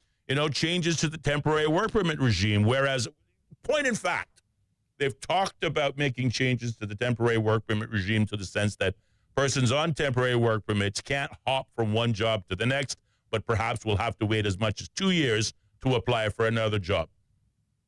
changes to the temporary work permit regime, whereas, point in fact, they've talked about making changes to the temporary work permit regime to the sense that persons on temporary work permits can't hop from one job to the next, but perhaps will have to wait as much as 2 years to apply for another job.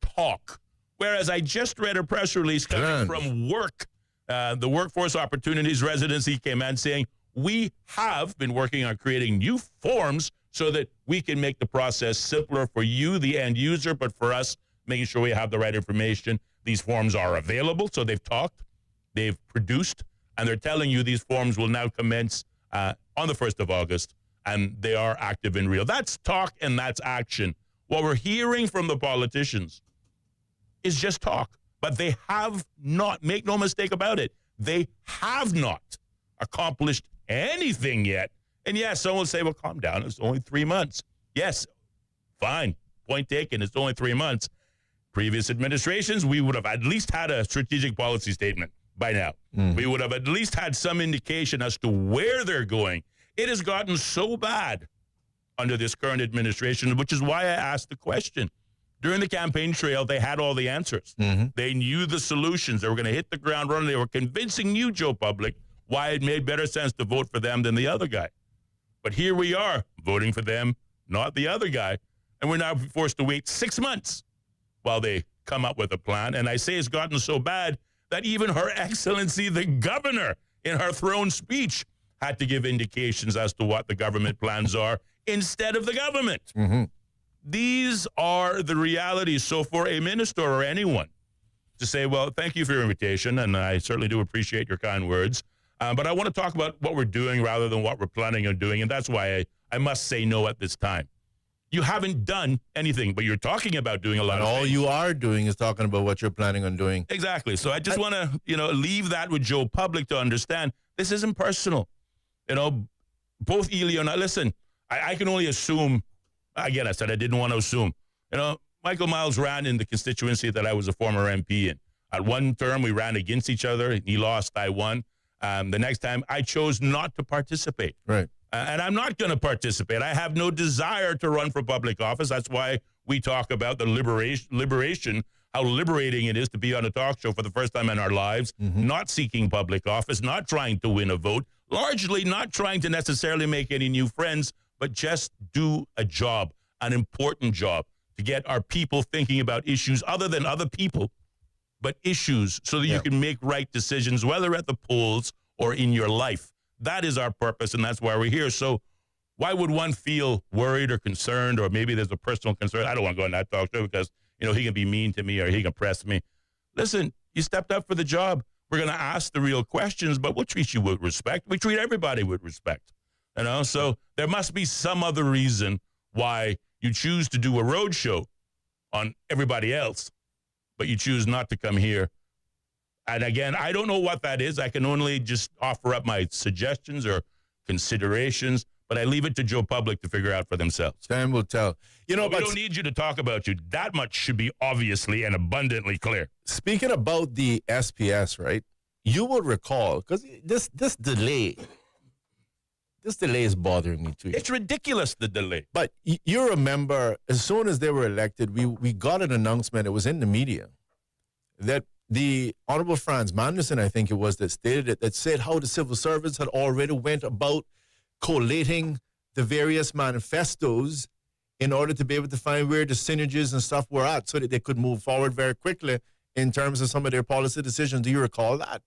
Talk. Whereas I just read a press release coming from work, the Workforce Opportunities Residency came out saying, we have been working on creating new forms so that we can make the process simpler for you, the end user, but for us, making sure we have the right information. These forms are available, so they've talked, they've produced, and they're telling you these forms will now commence on the 1st of August, and they are active and real. That's talk and that's action. What we're hearing from the politicians is just talk, but they have not, make no mistake about it, they have not accomplished anything yet. And yes, someone will say, well, calm down, it's only 3 months. Yes, fine, point taken, it's only 3 months. Previous administrations, we would have at least had a strategic policy statement by now. We would have at least had some indication as to where they're going. It has gotten so bad under this current administration, which is why I asked the question. During the campaign trail, they had all the answers. They knew the solutions. They were going to hit the ground running. They were convincing you, Joe Public, why it made better sense to vote for them than the other guy. But here we are, voting for them, not the other guy, and we're now forced to wait 6 months while they come up with a plan. And I say it's gotten so bad that even Her Excellency, the governor, in her throne speech, had to give indications as to what the government plans are instead of the government. These are the realities. So for a minister or anyone to say, well, thank you for your invitation, and I certainly do appreciate your kind words, but I want to talk about what we're doing rather than what we're planning on doing, and that's why I must say no at this time. You haven't done anything, but you're talking about doing a lot of things. All you are doing is talking about what you're planning on doing. Exactly. So I just want to, leave that with Joe Public to understand this isn't personal. Both Ellio and I, listen, I can only assume. Again, I said I didn't want to assume. Michael Miles ran in the constituency that I was a former MP in. At one term, we ran against each other. He lost, I won. The next time, I chose not to participate. Right. And I'm not going to participate. I have no desire to run for public office. That's why we talk about the liberation, how liberating it is to be on a talk show for the first time in our lives, not seeking public office, not trying to win a vote, largely not trying to necessarily make any new friends, but just do a job, an important job, to get our people thinking about issues other than other people, but issues so that you can make right decisions, whether at the polls or in your life. That is our purpose, and that's why we're here. So why would one feel worried or concerned, or maybe there's a personal concern? I don't want to go on that talk show because, he can be mean to me or he can press me. Listen, you stepped up for the job. We're going to ask the real questions, but we'll treat you with respect. We treat everybody with respect. So there must be some other reason why you choose to do a road show on everybody else, but you choose not to come here. And again, I don't know what that is. I can only just offer up my suggestions or considerations, but I leave it to Joe Public to figure out for themselves. Time will tell. We don't need you to talk about you. That much should be obviously and abundantly clear. Speaking about the SPS, right? you would recall, because this delay is bothering me too. It's ridiculous, the delay. But you remember, as soon as they were elected, we got an announcement. It was in the media that the Honorable Franz Manderson, I think it was, that stated it, that said how the civil service had already went about collating the various manifestos in order to be able to find where the synergies and stuff were at so that they could move forward very quickly in terms of some of their policy decisions. Do you recall that?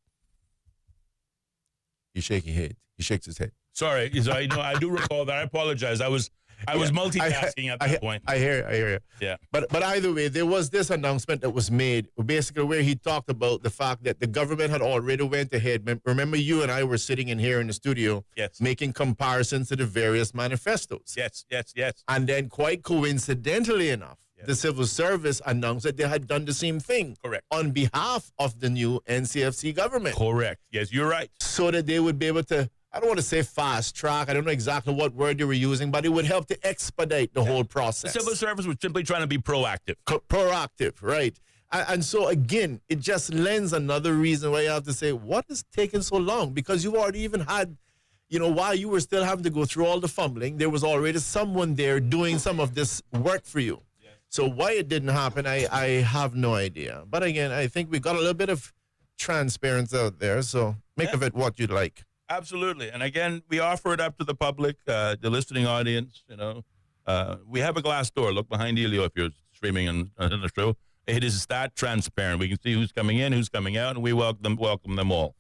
You shake your head. He shakes his head. Sorry, I do recall that. I apologize. I was multitasking at that point. I hear you. Yeah. But either way, there was this announcement that was made, basically where he talked about the fact that the government had already went ahead. Remember, you and I were sitting in here in the studio, yes, making comparisons to the various manifestos. Yes. And then, quite coincidentally enough, the civil service announced that they had done the same thing. Correct. On behalf of the new NCFC government. Correct. Yes, you're right. So that they would be able to, I don't want to say fast track, I don't know exactly what word they were using, but it would help to expedite the whole process. The civil service was simply trying to be proactive. Proactive, right. And so, again, it just lends another reason why you have to say, what is taking so long? Because you've already even had, while you were still having to go through all the fumbling, there was already someone there doing some of this work for you. Yes. So why it didn't happen, I have no idea. But again, I think we got a little bit of transparency out there, so make of it what you'd like. Absolutely. And again, we offer it up to the public, the listening audience. We have a glass door. Look behind Ellio if you're streaming on the show. It is that transparent. We can see who's coming in, who's coming out, and we welcome them all.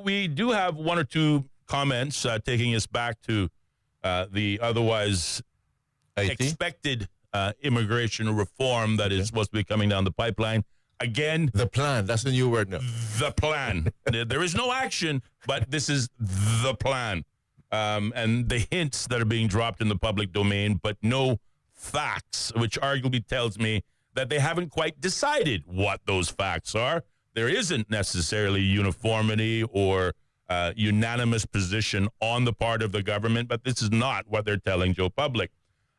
We do have one or two comments taking us back to the otherwise expected immigration reform that is supposed to be coming down the pipeline. Again, the plan. That's the new word now. The plan. There is no action, but this is the plan. And the hints that are being dropped in the public domain, but no facts, which arguably tells me that they haven't quite decided what those facts are. There isn't necessarily uniformity or unanimous position on the part of the government, but this is not what they're telling Joe Public.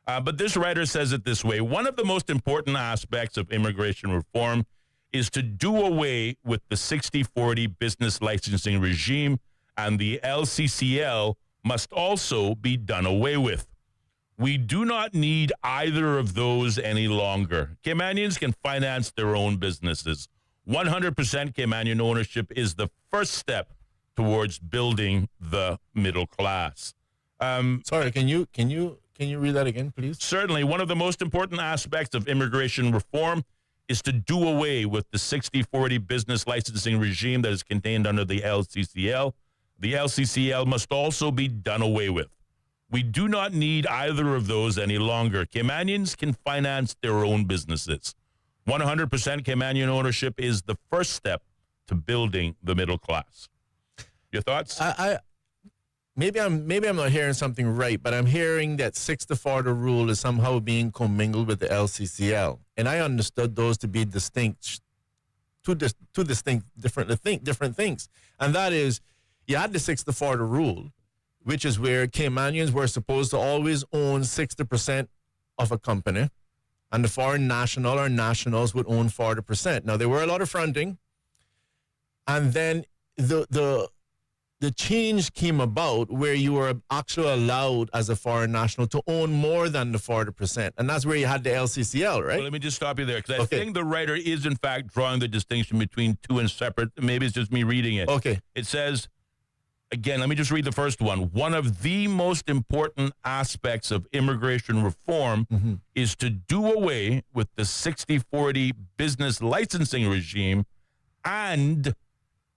But this writer says it this way. One of the most important aspects of immigration reform is to do away with the 60-40 business licensing regime, and the LCCL must also be done away with. We do not need either of those any longer. Caymanians can finance their own businesses. 100% Caymanian ownership is the first step towards building the middle class. Sorry, can you read that again, please? Certainly. One of the most important aspects of immigration reform is to do away with the 60-40 business licensing regime that is contained under the LCCL. The LCCL must also be done away with. We do not need either of those any longer. Caymanians can finance their own businesses. 100% Caymanian ownership is the first step to building the middle class. Your thoughts? Maybe I'm not hearing something right, but I'm hearing that 60-40 rule is somehow being commingled with the LCCL, and I understood those to be distinct, two distinct different things, and that is, you had the 60-40 rule, which is where Caymanians were supposed to always own 60% of a company, and the foreign national or nationals would own 40%. Now, there were a lot of fronting, and then the change came about where you were actually allowed as a foreign national to own more than the 40%. And that's where you had the LCCL, right? Well, let me just stop you there, because I think the writer is, in fact, drawing the distinction between two and separate. Maybe it's just me reading it. Okay. It says, again, let me just read the first one. One of the most important aspects of immigration reform is to do away with the 60-40 business licensing regime, and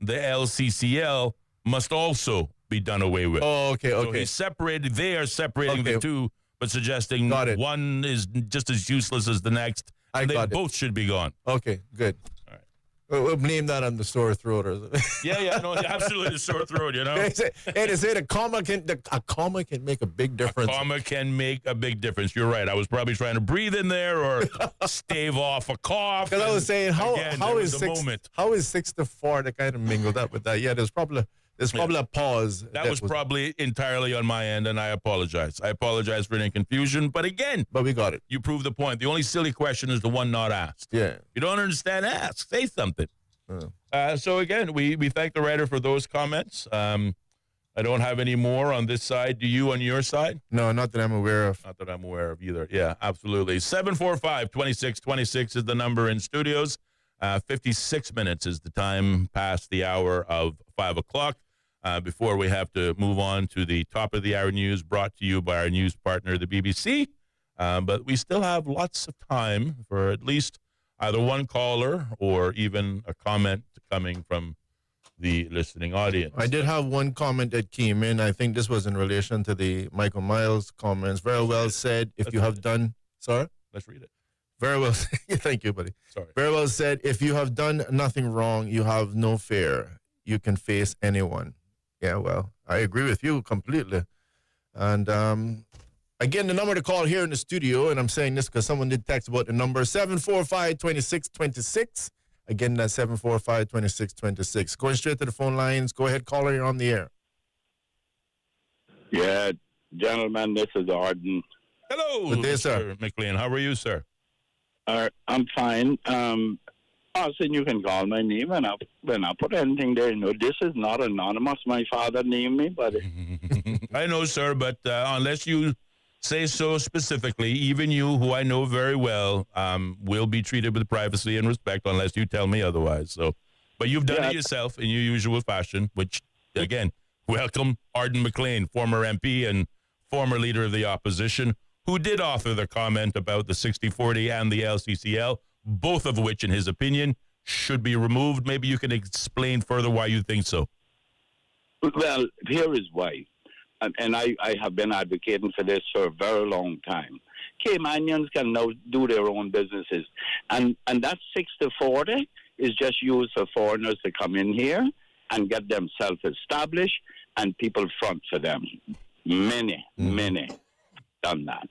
the LCCL must also be done away with. Oh, okay. So he's separated. They are separating the two, but suggesting one is just as useless as the next. And they both should be gone. Okay, good. All right. We'll name that on the sore throat. No, absolutely the sore throat, They say a comma can make a big difference. A comma can make a big difference. You're right. I was probably trying to breathe in there or stave off a cough. Because I was saying, how is 60-40 kind of mingled up with that? Yeah, there's probably a pause. That was probably entirely on my end, and I apologize. I apologize for any confusion. But again, we got it. You proved the point. The only silly question is the one not asked. Yeah. You don't understand? Ask. Say something. So again, we thank the writer for those comments. I don't have any more on this side. Do you on your side? No, not that I'm aware of. Not that I'm aware of either. Yeah, absolutely. 745-2626 is the number in studios. 56 minutes is the time past the hour of 5 o'clock. Before we have to move on to the top of the hour news brought to you by our news partner, the BBC. But we still have lots of time for at least either one caller or even a comment coming from the listening audience. I did have one comment that came in. I think this was in relation to the Michael Miles comments. Very well said. If you have done... Sorry? Let's read it. Very well. Thank you, buddy. Sorry. Very well said. If you have done nothing wrong, you have no fear. You can face anyone. Yeah, well, I agree with you completely. And again, the number to call here in the studio, and I'm saying this because someone did text about the number, 745-2626. Again, that's 745-2626. Going straight to the phone lines. Go ahead, caller, you're on the air. Yeah, gentlemen, this is Arden. Hello, good day, sir. McLean. How are you, sir? I'm fine. Austin, you can call my name, and when I put anything there, this is not anonymous. My father named me, but... I know, sir, but unless you say so specifically, even you, who I know very well, will be treated with privacy and respect unless you tell me otherwise. So, but you've done it yourself in your usual fashion, which, again, welcome Arden McLean, former MP and former leader of the opposition, who did author the comment about the 60-40 and the LCCL, both of which, in his opinion, should be removed. Maybe you can explain further why you think so. Well, here is why. And I have been advocating for this for a very long time. Caymanians can now do their own businesses. And that 60-40 is just used for foreigners to come in here and get themselves established and people front for them. Many done that.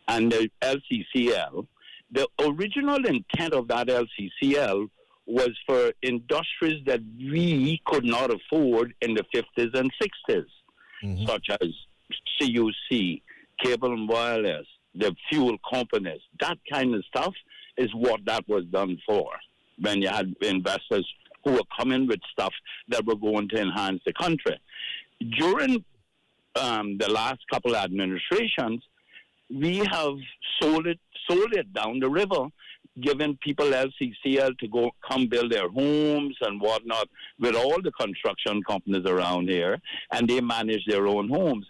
And the LCCL, the original intent of that LCCL was for industries that we could not afford in the 50s and 60s. Such as CUC, cable and wireless, the fuel companies. That kind of stuff is what that was done for when you had investors who were coming with stuff that were going to enhance the country. During the last couple of administrations, we have sold it down the river, giving people LCCL to come build their homes and whatnot with all the construction companies around here, and they manage their own homes.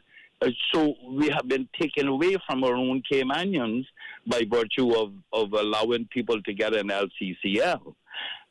So we have been taken away from our own Caymanians by virtue of allowing people to get an LCCL.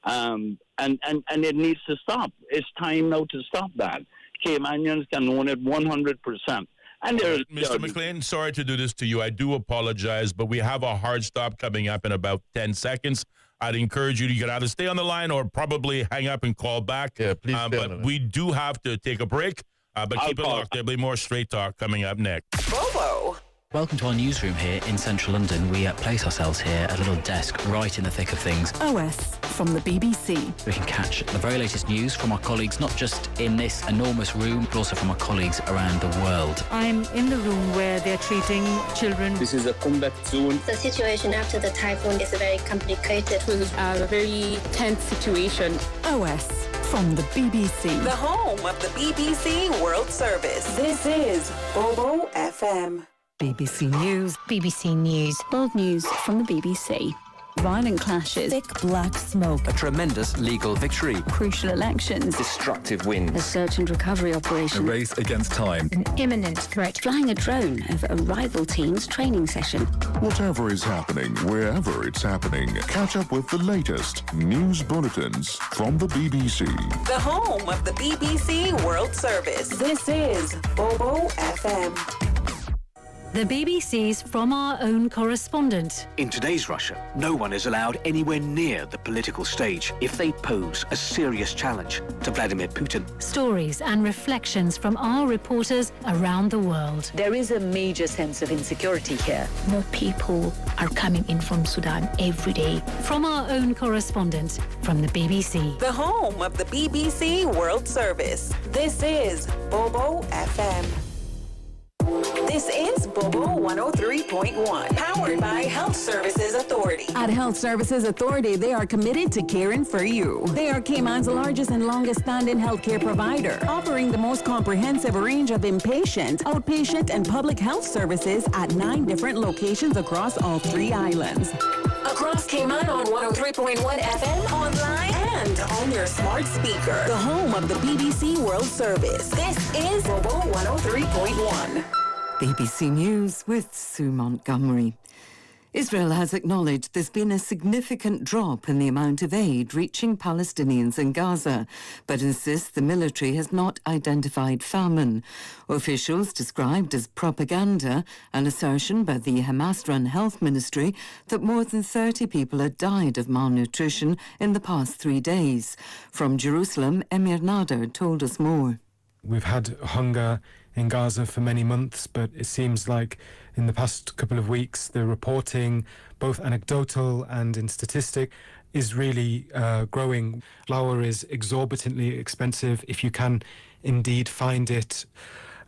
And it needs to stop. It's time now to stop that. Caymanians can own it 100%. And Mr. McLean, sorry to do this to you. I do apologize, but we have a hard stop coming up in about 10 seconds. I'd encourage you to either stay on the line or probably hang up and call back. Yeah, please. But we do have to take a break. But keep it locked. There'll be more Straight Talk coming up next. Bobo. Welcome to our newsroom here in central London. We place ourselves here at a little desk right in the thick of things. OS from the BBC. We can catch the very latest news from our colleagues, not just in this enormous room, but also from our colleagues around the world. I'm in the room where they're treating children. This is a combat zone. The situation after the typhoon is very complicated. It was a very tense situation. OS from the BBC. The home of the BBC World Service. This is Bobo FM. BBC News. BBC News. World news from the BBC. Violent clashes. Thick black smoke. A tremendous legal victory. Crucial elections. Destructive winds. A search and recovery operation. A race against time. An imminent threat. Flying a drone over a rival team's training session. Whatever is happening, wherever it's happening, catch up with the latest news bulletins from the BBC. The home of the BBC World Service. This is Bobo FM. The BBC's From Our Own Correspondent. In today's Russia, no one is allowed anywhere near the political stage if they pose a serious challenge to Vladimir Putin. Stories and reflections from our reporters around the world. There is a major sense of insecurity here. More people are coming in from Sudan every day. From Our Own Correspondent from the BBC. The home of the BBC World Service. This is Bobo FM. This is Bobo 103.1. Powered by Health Services Authority. At Health Services Authority, they are committed to caring for you. They are Cayman's largest and longest standing healthcare provider, offering the most comprehensive range of inpatient, outpatient, and public health services at 9 different locations across all 3 islands. Across Cayman on 103.1 FM, online, and on your smart speaker. The home of the BBC World Service. This is Bobo 103.1. BBC News with Sue Montgomery. Israel has acknowledged there's been a significant drop in the amount of aid reaching Palestinians in Gaza, but insists the military has not identified famine. Officials described as propaganda an assertion by the Hamas-run health ministry that more than 30 people had died of malnutrition in the past 3 days. From Jerusalem, Emir Nader told us more. We've had hunger in Gaza for many months, but it seems like in the past couple of weeks, the reporting, both anecdotal and in statistic, is really growing. Flour is exorbitantly expensive if you can indeed find it.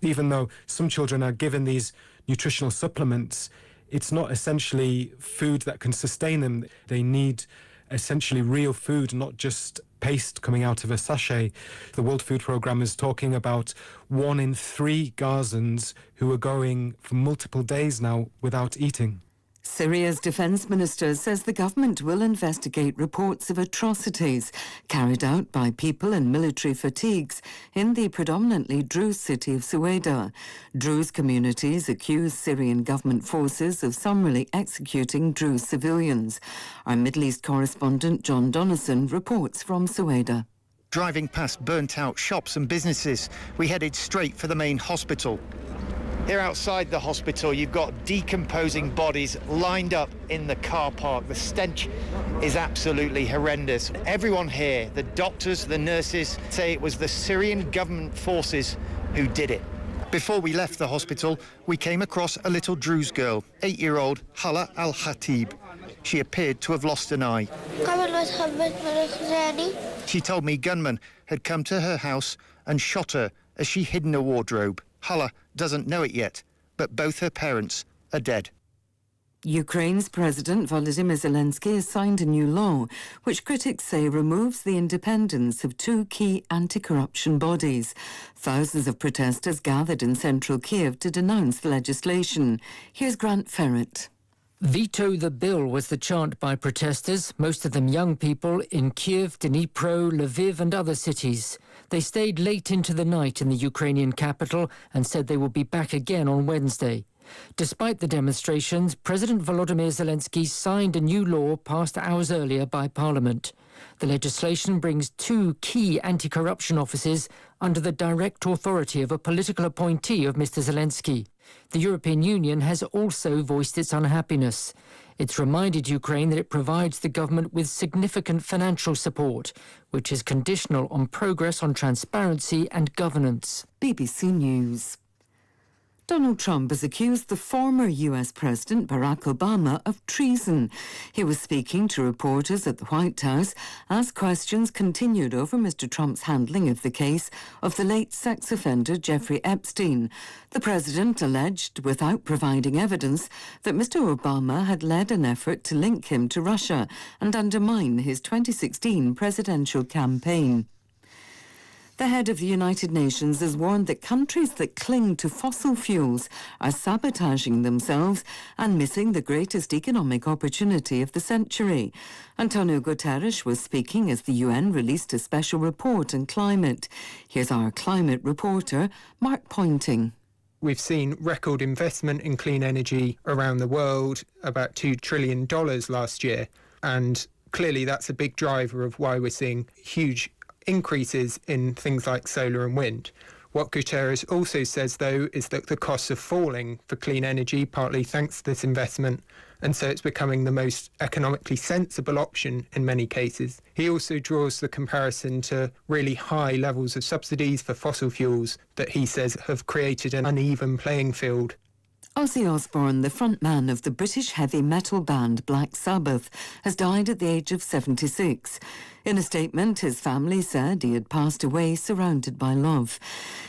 Even though some children are given these nutritional supplements, it's not essentially food that can sustain them. They need essentially real food, not just paste coming out of a sachet. The World Food Programme is talking about 1 in 3 Gazans who are going for multiple days now without eating. Syria's defence minister says the government will investigate reports of atrocities carried out by people in military fatigues in the predominantly Druze city of Sueda. Druze communities accuse Syrian government forces of summarily executing Druze civilians. Our Middle East correspondent John Donison reports from Sueda. Driving past burnt-out shops and businesses, we headed straight for the main hospital. Here outside the hospital, you've got decomposing bodies lined up in the car park. The stench is absolutely horrendous. Everyone here, the doctors, the nurses, say it was the Syrian government forces who did it. Before we left the hospital, we came across a little Druze girl, 8-year-old Hala Al-Khatib. She appeared to have lost an eye. She told me gunmen had come to her house and shot her as she hid in a wardrobe. Hala doesn't know it yet, but both her parents are dead. Ukraine's President Volodymyr Zelensky has signed a new law, which critics say removes the independence of 2 key anti-corruption bodies. Thousands of protesters gathered in central Kiev to denounce the legislation. Here's Grant Ferret. Veto the bill was the chant by protesters, most of them young people, in Kiev, Dnipro, Lviv and other cities. They stayed late into the night in the Ukrainian capital and said they will be back again on Wednesday. Despite the demonstrations, President Volodymyr Zelensky signed a new law passed hours earlier by Parliament. The legislation brings 2 key anti-corruption offices under the direct authority of a political appointee of Mr. Zelensky. The European Union has also voiced its unhappiness. It's reminded Ukraine that it provides the government with significant financial support, which is conditional on progress on transparency and governance. BBC News. Donald Trump has accused the former US President Barack Obama of treason. He was speaking to reporters at the White House as questions continued over Mr. Trump's handling of the case of the late sex offender Jeffrey Epstein. The president alleged, without providing evidence, that Mr. Obama had led an effort to link him to Russia and undermine his 2016 presidential campaign. The head of the United Nations has warned that countries that cling to fossil fuels are sabotaging themselves and missing the greatest economic opportunity of the century. Antonio Guterres was speaking as the UN released a special report on climate. Here's our climate reporter, Mark Pointing. We've seen record investment in clean energy around the world, about $2 trillion last year. And clearly that's a big driver of why we're seeing huge increases in things like solar and wind. What Guterres also says, though, is that the costs are falling for clean energy, partly thanks to this investment, and so it's becoming the most economically sensible option in many cases. He also draws the comparison to really high levels of subsidies for fossil fuels that he says have created an uneven playing field. Ozzy Osbourne, the frontman of the British heavy metal band Black Sabbath, has died at the age of 76. In a statement, his family said he had passed away surrounded by love.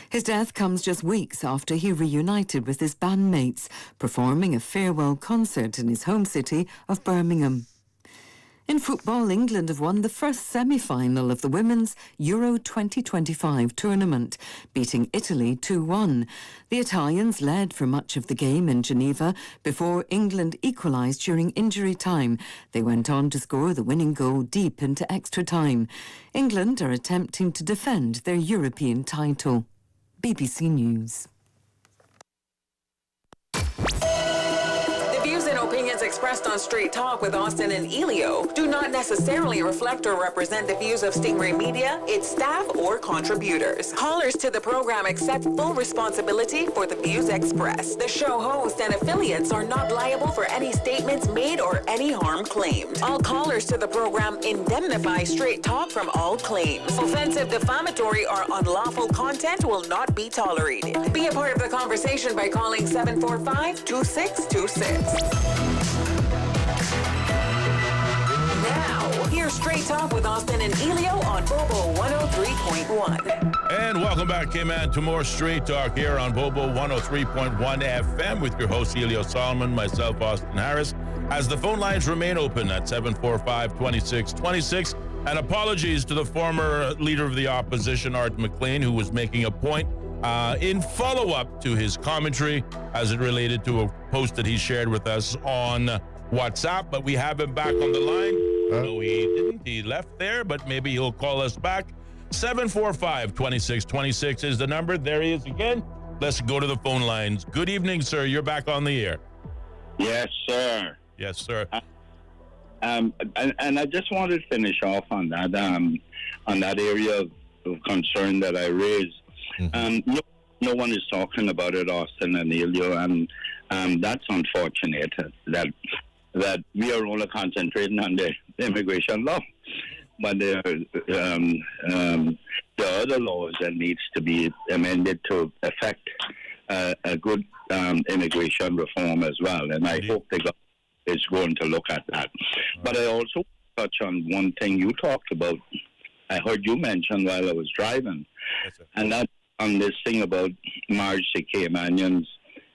His death comes just weeks after he reunited with his bandmates, performing a farewell concert in his home city of Birmingham. In football, England have won the first semi-final of the Women's Euro 2025 tournament, beating Italy 2-1. The Italians led for much of the game in Geneva before England equalised during injury time. They went on to score the winning goal deep into extra time. England are attempting to defend their European title. BBC News. Opinions expressed on Straight Talk with Austin and Ellio do not necessarily reflect or represent the views of Stingray Media, its staff, or contributors. Callers to the program accept full responsibility for the views expressed. The show host and affiliates are not liable for any statements made or any harm claimed. All callers to the program indemnify Straight Talk from all claims. Offensive, defamatory, or unlawful content will not be tolerated. Be a part of the conversation by calling 745-2626. Now, here's Straight Talk with Austin and Ellio on Bobo 103.1. And welcome back, K-Man, to more Straight Talk here on Bobo 103.1 FM with your host, Ellio Solomon, myself, Austin Harris, as the phone lines remain open at 745-2626. And apologies to the former leader of the opposition, Art McLean, who was making a point in follow-up to his commentary as it related to a post that he shared with us on WhatsApp, but we have him back on the line. No, he didn't. He left there, but maybe he'll call us back. 745-2626 is the number. There he is again. Let's go to the phone lines. Good evening, sir. You're back on the air. Yes, sir. Yes, sir. And I just wanted to finish off on that area of concern that I raised. No one is talking about it, Austin and Ellio, and that's unfortunate that we are only concentrating on the immigration law, but there are other laws that needs to be amended to affect a good immigration reform as well, and I hope the government is going to look at that. But I also touch on one thing you talked about. I heard you mention while I was driving, and that on this thing about marriage to Caymanians,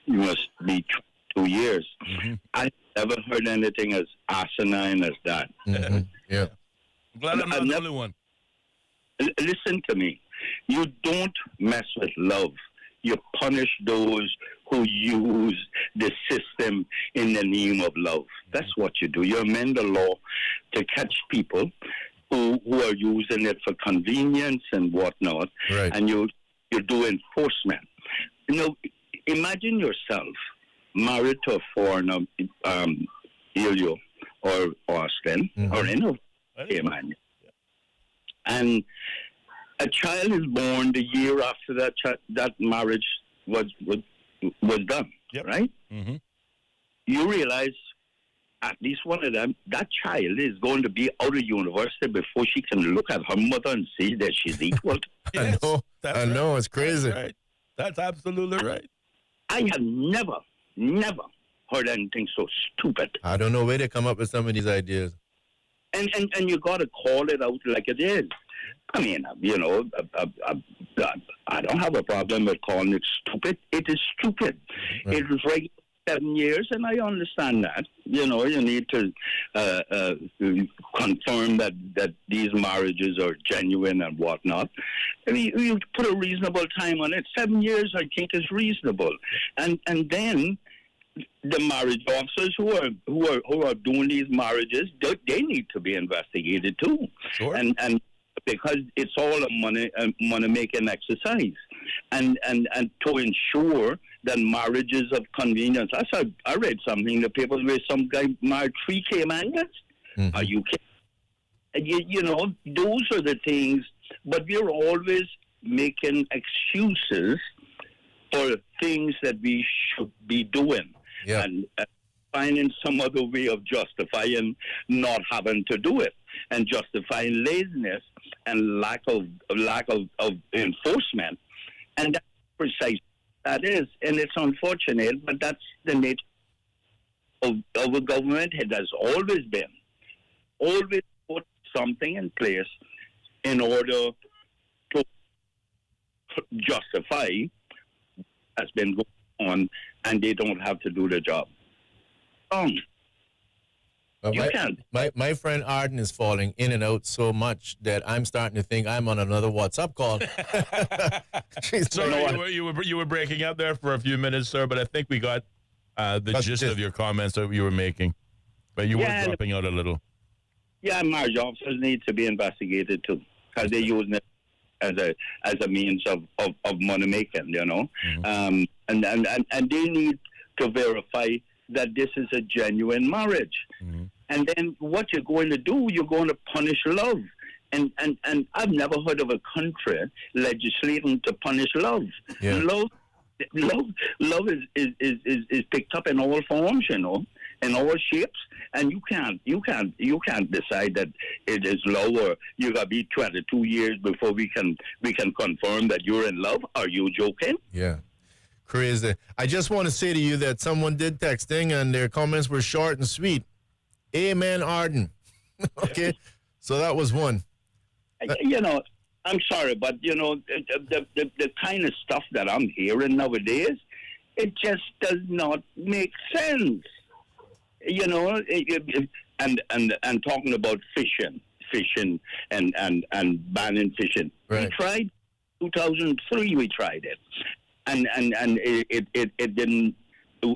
you must be 2 years. I never heard anything as asinine as that. Yeah. I'm glad I'm not the only one. Listen to me. You don't mess with love. You punish those who use the system in the name of love. That's what you do. You amend the law to catch people who are using it for convenience and whatnot, right. And you do enforcement. Imagine yourself married to a foreigner, Ellio or Austin, or any of them, and a child is born the year after that marriage was done, right? You realize at least one of them, that child is going to be out of university before she can look at her mother and see that she's equal. Yes, I know, it's crazy. That's right. That's absolutely right. I have never heard anything so stupid. I don't know where they come up with some of these ideas. And you got to call it out like it is. I mean, I don't have a problem with calling it stupid. It is stupid. Right. It was regular 7 years, and I understand that. You need to confirm that these marriages are genuine and whatnot. I mean, you put a reasonable time on it. 7 years, I think, is reasonable. And then the marriage officers who are doing these marriages, they need to be investigated too. Sure. And because it's all a money making exercise, and to ensure that marriages of convenience. I read something in the papers where some guy married 3 Caymanians. Are you kidding? Those are the things. But we're always making excuses for things that we should be doing, and finding some other way of justifying not having to do it, and justifying laziness and lack of enforcement. And that's precisely That is, and it's unfortunate, but that's the nature of a government. It has always been, always put something in place in order to justify what's been going on, and they don't have to do the job. My friend Arden is falling in and out so much that I'm starting to think I'm on another WhatsApp call. Sorry, you were breaking up there for a few minutes, sir, but I think we got the gist of your comments that you were making. But you were dropping out a little. Yeah, marriage officers need to be investigated too, because they're using it as a means of money making, you know. Mm-hmm. And they need to verify that this is a genuine marriage. Mm-hmm. And then what you're going to do, you're going to punish love. And I've never heard of a country legislating to punish love. Yeah. Love is picked up in all forms, you know, in all shapes. And you can't decide that it is love, or you gotta be 22 years before we can confirm that you're in love. Are you joking? Yeah. Crazy. I just want to say to you that someone did texting and their comments were short and sweet. Amen, Arden. Okay, so that was one. You know, I'm sorry, but you know the kind of stuff that I'm hearing nowadays, it just does not make sense. You know, and talking about fishing and banning fishing. Right. We tried 2003. We tried it, and it didn't.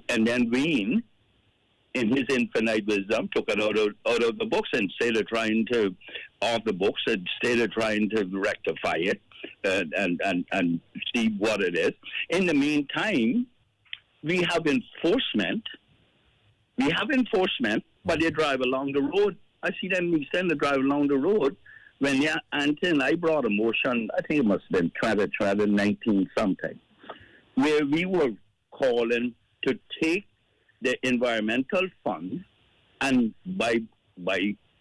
And then Wayne, in his infinite wisdom, took it out of the books instead of trying to off the books, instead of trying to rectify it and see what it is. In the meantime, we have enforcement. But they drive along the road. I see them extend to drive along the road. When I brought a motion, I think it must have been 2019 something, where we were calling to take the environmental fund and buy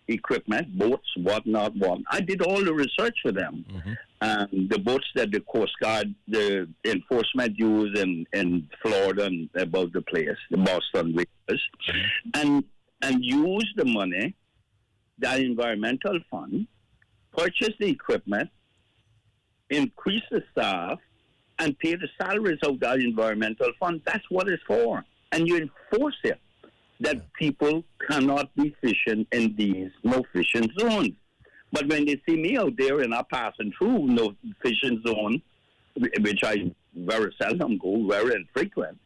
equipment, boats, whatnot. I did all the research for them. Mm-hmm. The boats that the Coast Guard, the enforcement use in Florida and about the place, the Boston Rivers, and use the money, that environmental fund, purchase the equipment, increase the staff, and pay the salaries of that environmental fund. That's what it's for. And you enforce it, that people cannot be fishing in these no fishing zones. But when they see me out there and I'm passing through no fishing zone, which I very seldom go, very infrequent,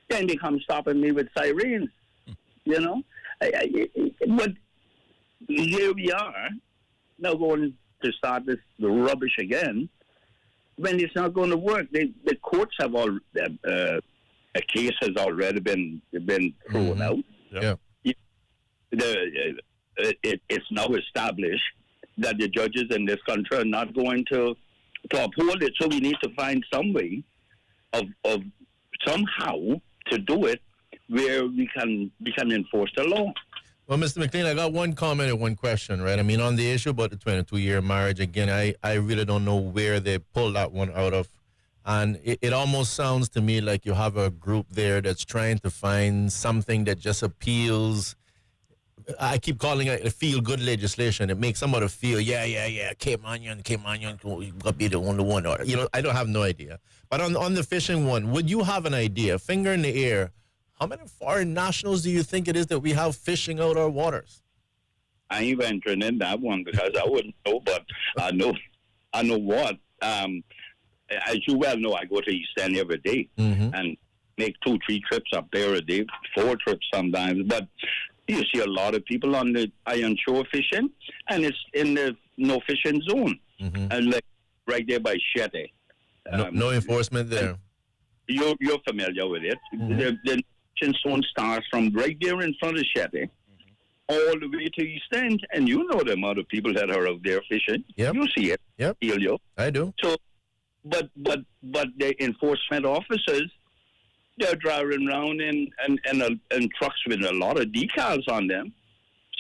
then they come stopping me with sirens, you know. But here we are, now going to start the rubbish again, when it's not going to work. The courts have all... a case has already been thrown out. Yeah. It's now established that the judges in this country are not going to uphold it. So we need to find some way of somehow to do it where we can enforce the law. Well, Mr. McLean, I got one comment and one question, right? I mean, on the issue about the 22-year marriage, again, I really don't know where they pulled that one out of. And it almost sounds to me like you have a group there that's trying to find something that just appeals. I keep calling it a feel-good legislation. It makes somebody feel, yeah, came on, you got to be the only one. Or, you know, I don't have no idea. But on the fishing one, would you have an idea, finger in the air, how many foreign nationals do you think it is that we have fishing out our waters? I ain't venturing in that one because I wouldn't know, but I know what. As you well know, I go to East End every day and make 2-3 trips up there a day, 4 trips sometimes. But you see a lot of people on the iron shore fishing, and it's in the no fishing zone, and like right there by Shetty. No enforcement there. You're familiar with it. The fishing zone starts from right there in front of Shetty, all the way to East End, and you know the amount of people that are out there fishing. Yep. You see it. Yep. Ellio. I do. So. But the enforcement officers, they're driving around in trucks with a lot of decals on them.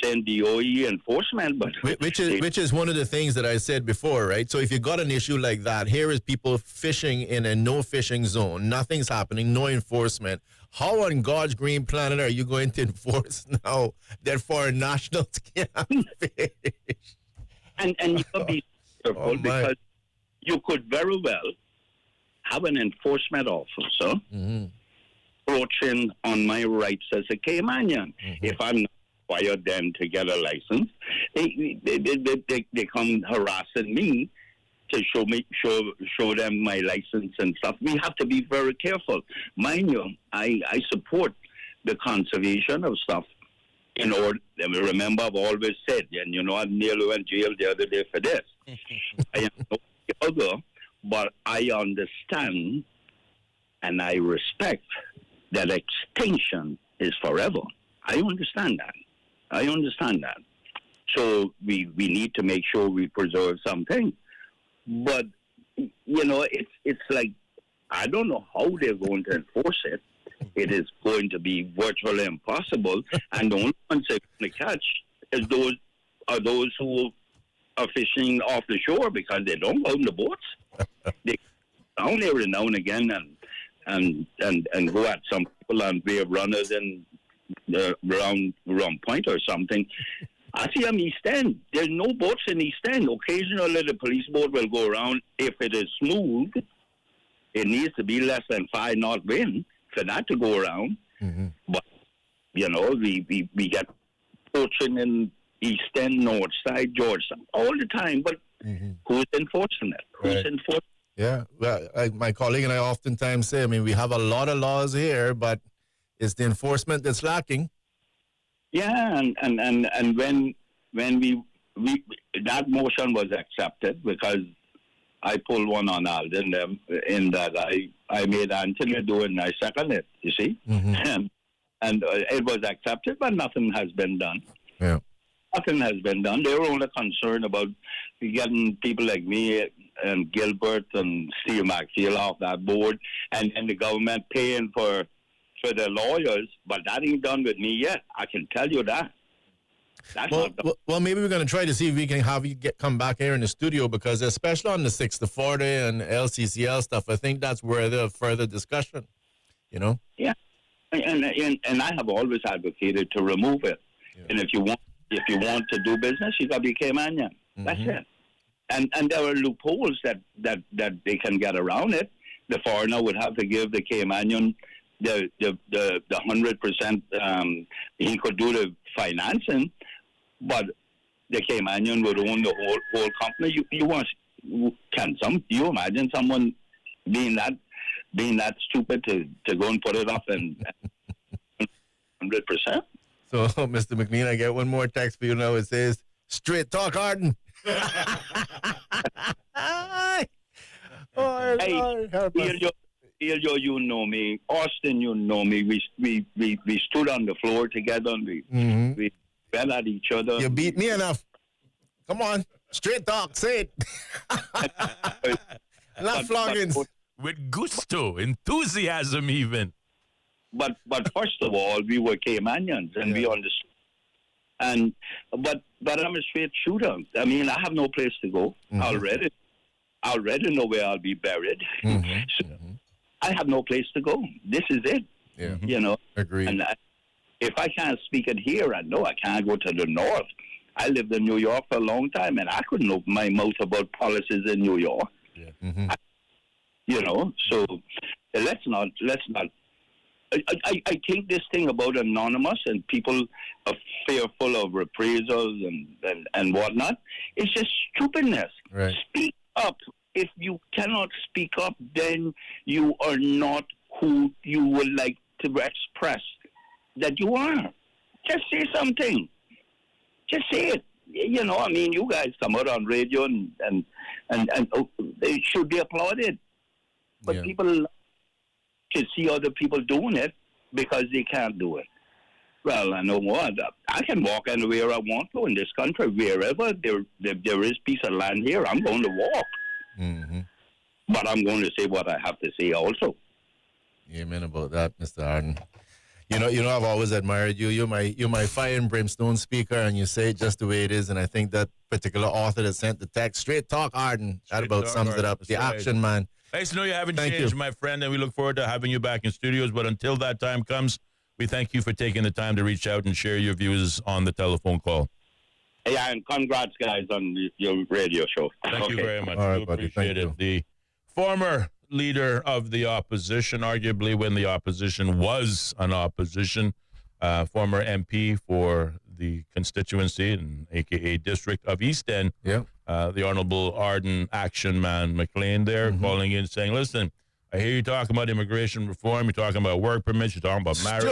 saying DOE enforcement, but which is one of the things that I said before, right? So if you got an issue like that, here is people fishing in a no fishing zone, nothing's happening, no enforcement. How on God's green planet are you going to enforce now that foreign nationals can't fish? And you could be careful because you could very well have an enforcement officer approaching on my rights as a Caymanian. If I'm not required then to get a license, they come harassing me to show them my license and stuff. We have to be very careful. Mind you, I support the conservation of stuff. In order, remember, I've always said, and I nearly went to jail the other day for this. I am no other, but I understand and I respect that extinction is forever. I understand that. So we need to make sure we preserve something. But, it's like, I don't know how they're going to enforce it. It is going to be virtually impossible. And the only ones they're going to catch is those who are fishing off the shore because they don't own the boats. They down every now and again and go at some people and wave runners in the round point or something. I see them East End. There's no boats in East End. Occasionally the police boat will go around. If it is smooth, it needs to be less than 5 knot wind for that to go around. But, we get poaching in East End, North Side, Georgetown, all the time. But who's enforcing it? Who's enforcing it? Yeah, well, my colleague and I oftentimes say, we have a lot of laws here, but it's the enforcement that's lacking. Yeah, and when we that motion was accepted because I pulled one on Alden in that I made Anthony do it and I seconded it, you see? And it was accepted, but nothing has been done. Yeah. Nothing has been done. They were only concerned about getting people like me and Gilbert and Steve McFeel off that board and the government paying for the lawyers, but that ain't done with me yet. I can tell you that. That's not done. Well, maybe we're going to try to see if we can have you come back here in the studio because especially on the 60-40 and LCCL stuff, I think that's where there's further discussion, Yeah. And I have always advocated to remove it. Yeah. And if you want to do business, you got to be Caymanian. That's it. And there are loopholes that they can get around it. The foreigner would have to give the Caymanian the 100%. He could do the financing, but the Caymanian would own the whole company. You imagine someone being that stupid to go and put it up and 100%? So, Mr. McLean, I get one more text for you now. It says, "Straight talk, Arden." Ellio, you know me. Austin, you know me. We stood on the floor together and we fell at each other. You beat me enough. Come on. Straight talk. Say it. Not floggings. With gusto, enthusiasm even. But first of all, we were Caymanians and we understood. But I'm a straight shooter. I have no place to go. I already know where I'll be buried. So I have no place to go. This is it. Yeah. Agreed. And if I can't speak it here, I know I can't go to the north. I lived in New York for a long time, and I couldn't open my mouth about policies in New York. Yeah. So let's not. I think this thing about anonymous and people are fearful of reprisals and whatnot, it's just stupidness. Right. Speak up. If you cannot speak up, then you are not who you would like to express that you are. Just say something. Just say it. You guys come out on radio and they should be applauded. But people should see other people doing it because they can't do it. Well, I know what. I can walk anywhere I want to in this country. Wherever there is piece of land here, I'm going to walk. But I'm going to say what I have to say also. Amen about that, Mr. Arden. You know, I've always admired you. You're my fire and brimstone speaker, and you say it just the way it is. And I think that particular author that sent the text, Straight Talk Arden, that about sums it up. The action man. Nice to know you haven't Thank changed, you. my friend, and we look forward to having you back in studios. But until that time comes, we thank you for taking the time to reach out and share your views on the telephone call. Yeah, and congrats, guys, on your radio show. Thank you very much. All right, we buddy. appreciate it. The former leader of the opposition, arguably when the opposition was an opposition, former MP for the constituency, and a.k.a. District of East End, the Honourable Arden Action Man McLean there, calling in saying, listen, I hear you talking about immigration reform, you're talking about work permits, you're talking about marriage.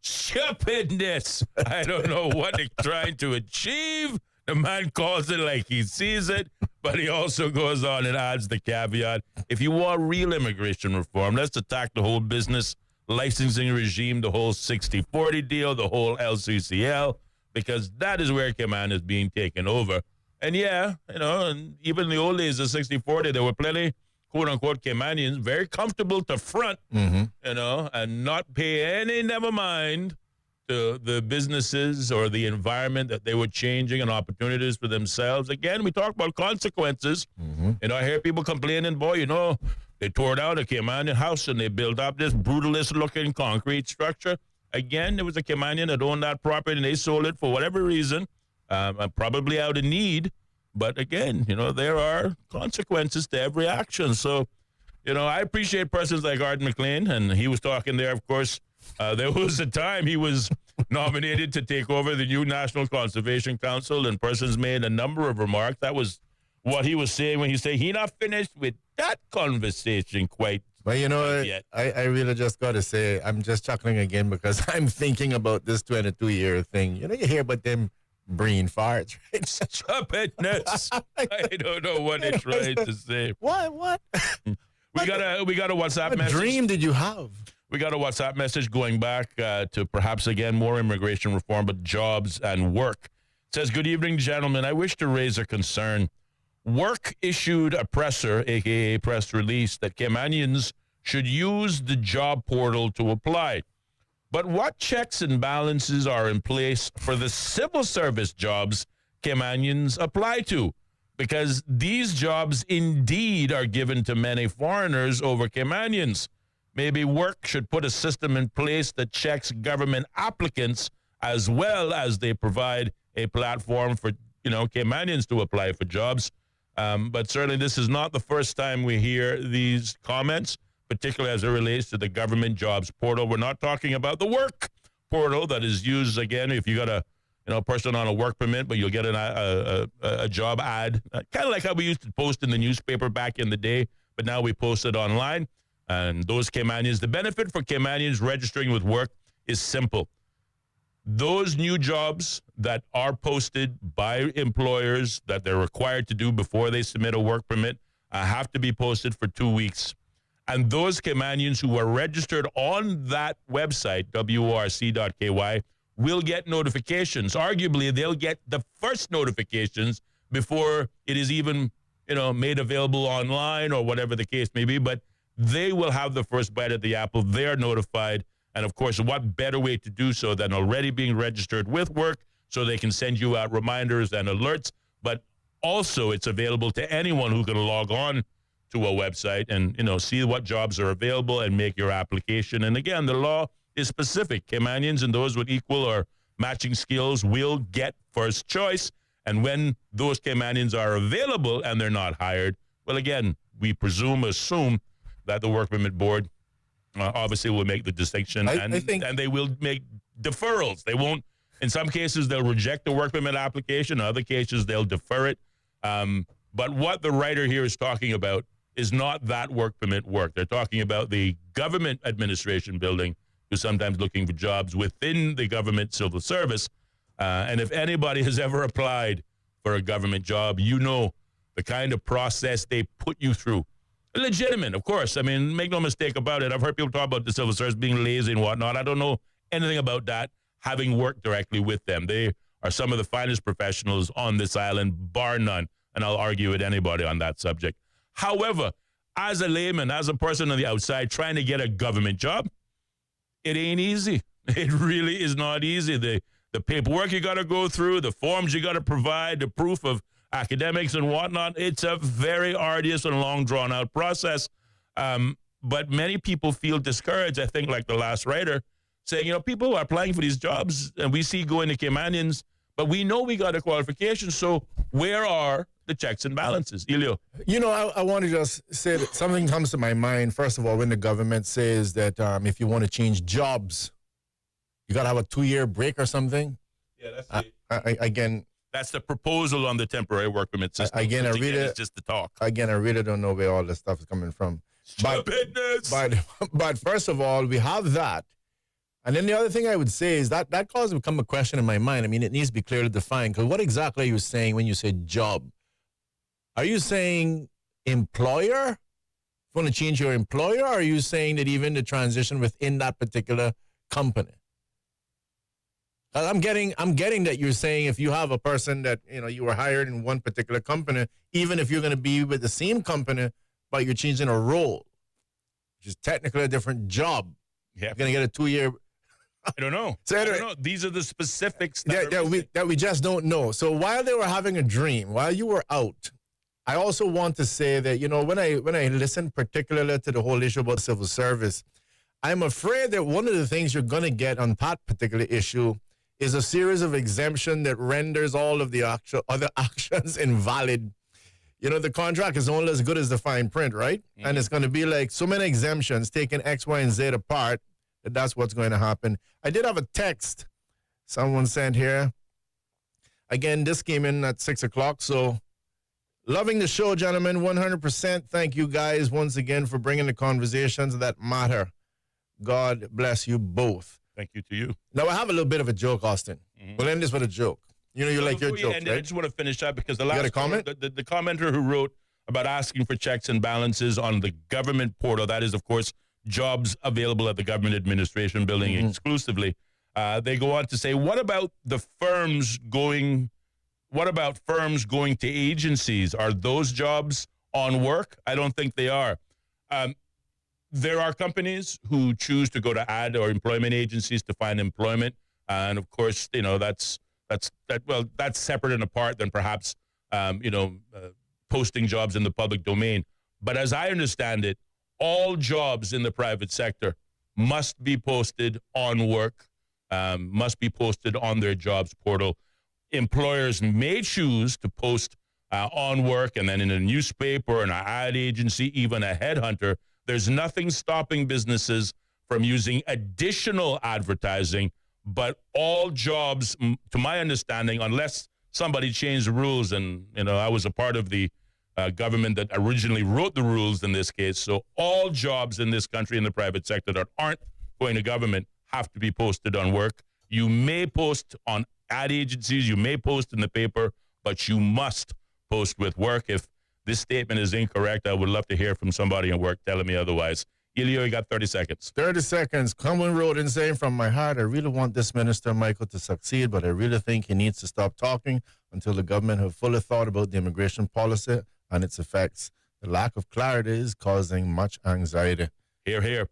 Stupidness. I don't know what they're trying to achieve. The man calls it like he sees it, but he also goes on and adds the caveat. If you want real immigration reform, let's attack the whole business licensing regime, the whole 60-40 deal, the whole LCCL, because that is where command is being taken over. And yeah, you know, and even in the old days of 60-40, there were plenty, quote-unquote, Caymanians, very comfortable to front, you know, and not pay any, never mind, to the businesses or the environment that they were changing and opportunities for themselves. Again, we talk about consequences. You know, I hear people complaining, boy, you know, they tore down a Caymanian house and they built up this brutalist-looking concrete structure. Again, there was a Caymanian that owned that property and they sold it for whatever reason, probably out of need. But again, you know, there are consequences to every action. So, you know, I appreciate persons like Arden McLean, and he was talking there, of course. There was a time he was nominated to take over the new National Conservation Council, and persons made a number of remarks. That was what he was saying when he said he not finished with that conversation quite. Well, you know, I really just got to say, I'm just chuckling again because I'm thinking about this 22-year thing. You know, you hear about them brain farts, right? Stupidness. I don't know what they're trying to say. What? We got a WhatsApp What message. dream did you have? We got a WhatsApp message going back to perhaps, again, more immigration reform, but jobs and work. It says, good evening, gentlemen. I wish to raise a concern. Work issued a presser, a.k.a. press release, that Caymanians should use the job portal to apply. But what checks and balances are in place for the civil service jobs Caymanians apply to? Because these jobs indeed are given to many foreigners over Caymanians. Maybe work should put a system in place that checks government applicants as well as they provide a platform for, you know, Caymanians to apply for jobs. But certainly this is not the first time we hear these comments, particularly as it relates to the government jobs portal. We're not talking about the work portal that is used, again, if you got a person on a work permit, but you'll get a job ad, kind of like how we used to post in the newspaper back in the day, but now we post it online. And those Caymanians, the benefit for Caymanians registering with work is simple. Those new jobs that are posted by employers that they're required to do before they submit a work permit have to be posted for 2 weeks. And those Caymanians who are registered on that website, WORC.KY, will get notifications. Arguably, they'll get the first notifications before it is even, you know, made available online or whatever the case may be. But they will have the first bite at the apple. They're notified. And, of course, what better way to do so than already being registered with work so they can send you out reminders and alerts. But also it's available to anyone who can log on to a website and, you know, see what jobs are available and make your application. And, again, the law is specific. Caymanians and those with equal or matching skills will get first choice. And when those Caymanians are available and they're not hired, well, again, we assume that the Work Permit Board obviously will make the distinction, and they will make deferrals. They won't, in some cases, they'll reject the work permit application. In other cases, they'll defer it. But what the writer here is talking about is not that work permit work. They're talking about the government administration building, who's sometimes looking for jobs within the government civil service. And if anybody has ever applied for a government job, you know the kind of process they put you through. Legitimate, of course. I mean, make no mistake about it. I've heard people talk about the civil service being lazy and whatnot. I don't know anything about that, having worked directly with them. They are some of the finest professionals on this island, bar none, and I'll argue with anybody on that subject. However, as a layman, as a person on the outside trying to get a government job, it ain't easy. It really is not easy. The paperwork you got to go through, the forms you got to provide, the proof of academics and whatnot, it's a very arduous and long, drawn-out process. But many people feel discouraged, I think, like the last writer, saying, people are applying for these jobs, and we see going to Caymanians, but we know we got the qualifications, so where are the checks and balances? Ellio? I want to just say that something comes to my mind, first of all, when the government says that if you want to change jobs, you got to have a 2-year break or something. Yeah, that's it. Again, that's the proposal on the temporary work permit system. Again, it's just the talk. Again, I really don't know where all this stuff is coming from. But first of all, we have that. And then the other thing I would say is that cause become a question in my mind. I mean, it needs to be clearly defined. Because what exactly are you saying when you say job? Are you saying employer? You want to change your employer? Or are you saying that even the transition within that particular company? I'm getting that you're saying if you have a person that, you were hired in one particular company, even if you're going to be with the same company, but you're changing a role, which is technically a different job. Yeah. You're going to get a 2-year. I don't know. I don't know. These are the specifics that we just don't know. So while they were having a dream, while you were out, I also want to say that, when I listen particularly to the whole issue about civil service, I'm afraid that one of the things you're going to get on that particular issue is a series of exemption that renders all of the other actions invalid. The contract is only as good as the fine print, right? Mm-hmm. And it's going to be like so many exemptions taking X, Y, and Z apart that's what's going to happen. I did have a text someone sent here. Again, this came in at 6 o'clock, so loving the show, gentlemen, 100%. Thank you guys once again for bringing the conversations that matter. God bless you both. Thank you to you. Now, I have a little bit of a joke, Austin. Mm-hmm. We'll end this with a joke. You like your jokes, right? I just want to finish up because the last you got a comment? The commenter who wrote about asking for checks and balances on the government portal, that is, of course, jobs available at the government administration building exclusively. They go on to say, what about firms going to agencies? Are those jobs on work? I don't think they are. There are companies who choose to go to ad or employment agencies to find employment. And of course, that's separate and apart than perhaps, posting jobs in the public domain. But as I understand it, all jobs in the private sector must be posted on work, must be posted on their jobs portal. Employers may choose to post on work and then in a newspaper, an ad agency, even a headhunter. There's nothing stopping businesses from using additional advertising, but all jobs, to my understanding, unless somebody changed the rules, and I was a part of the government that originally wrote the rules in this case, so all jobs in this country in the private sector that aren't going to government have to be posted on work. You may post on ad agencies, you may post in the paper, but you must post with work. If this statement is incorrect, I would love to hear from somebody in work telling me otherwise. Ellio, you got 30 seconds. 30 seconds. Common wrote in saying, from my heart, I really want this Minister Michael to succeed, but I really think he needs to stop talking until the government have fully thought about the immigration policy and its effects. The lack of clarity is causing much anxiety. Hear, hear.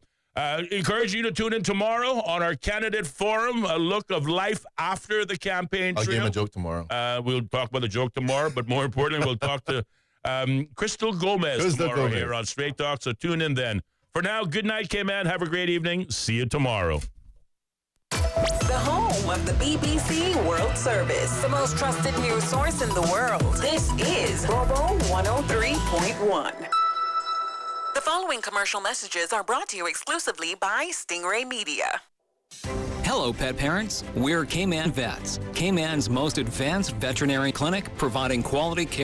Encourage you to tune in tomorrow on our candidate forum, a look of life after the campaign trail. I'll give him a joke tomorrow. We'll talk about the joke tomorrow, but more importantly, we'll talk to Crystal Gomez tomorrow here on Straight Talk, so tune in then. For now, good night, K-Man. Have a great evening. See you tomorrow. The home of the BBC World Service, the most trusted news source in the world. This is Bobo 103.1. The following commercial messages are brought to you exclusively by Stingray Media. Hello, pet parents. We're K-Man Vets, K-Man's most advanced veterinary clinic providing quality care.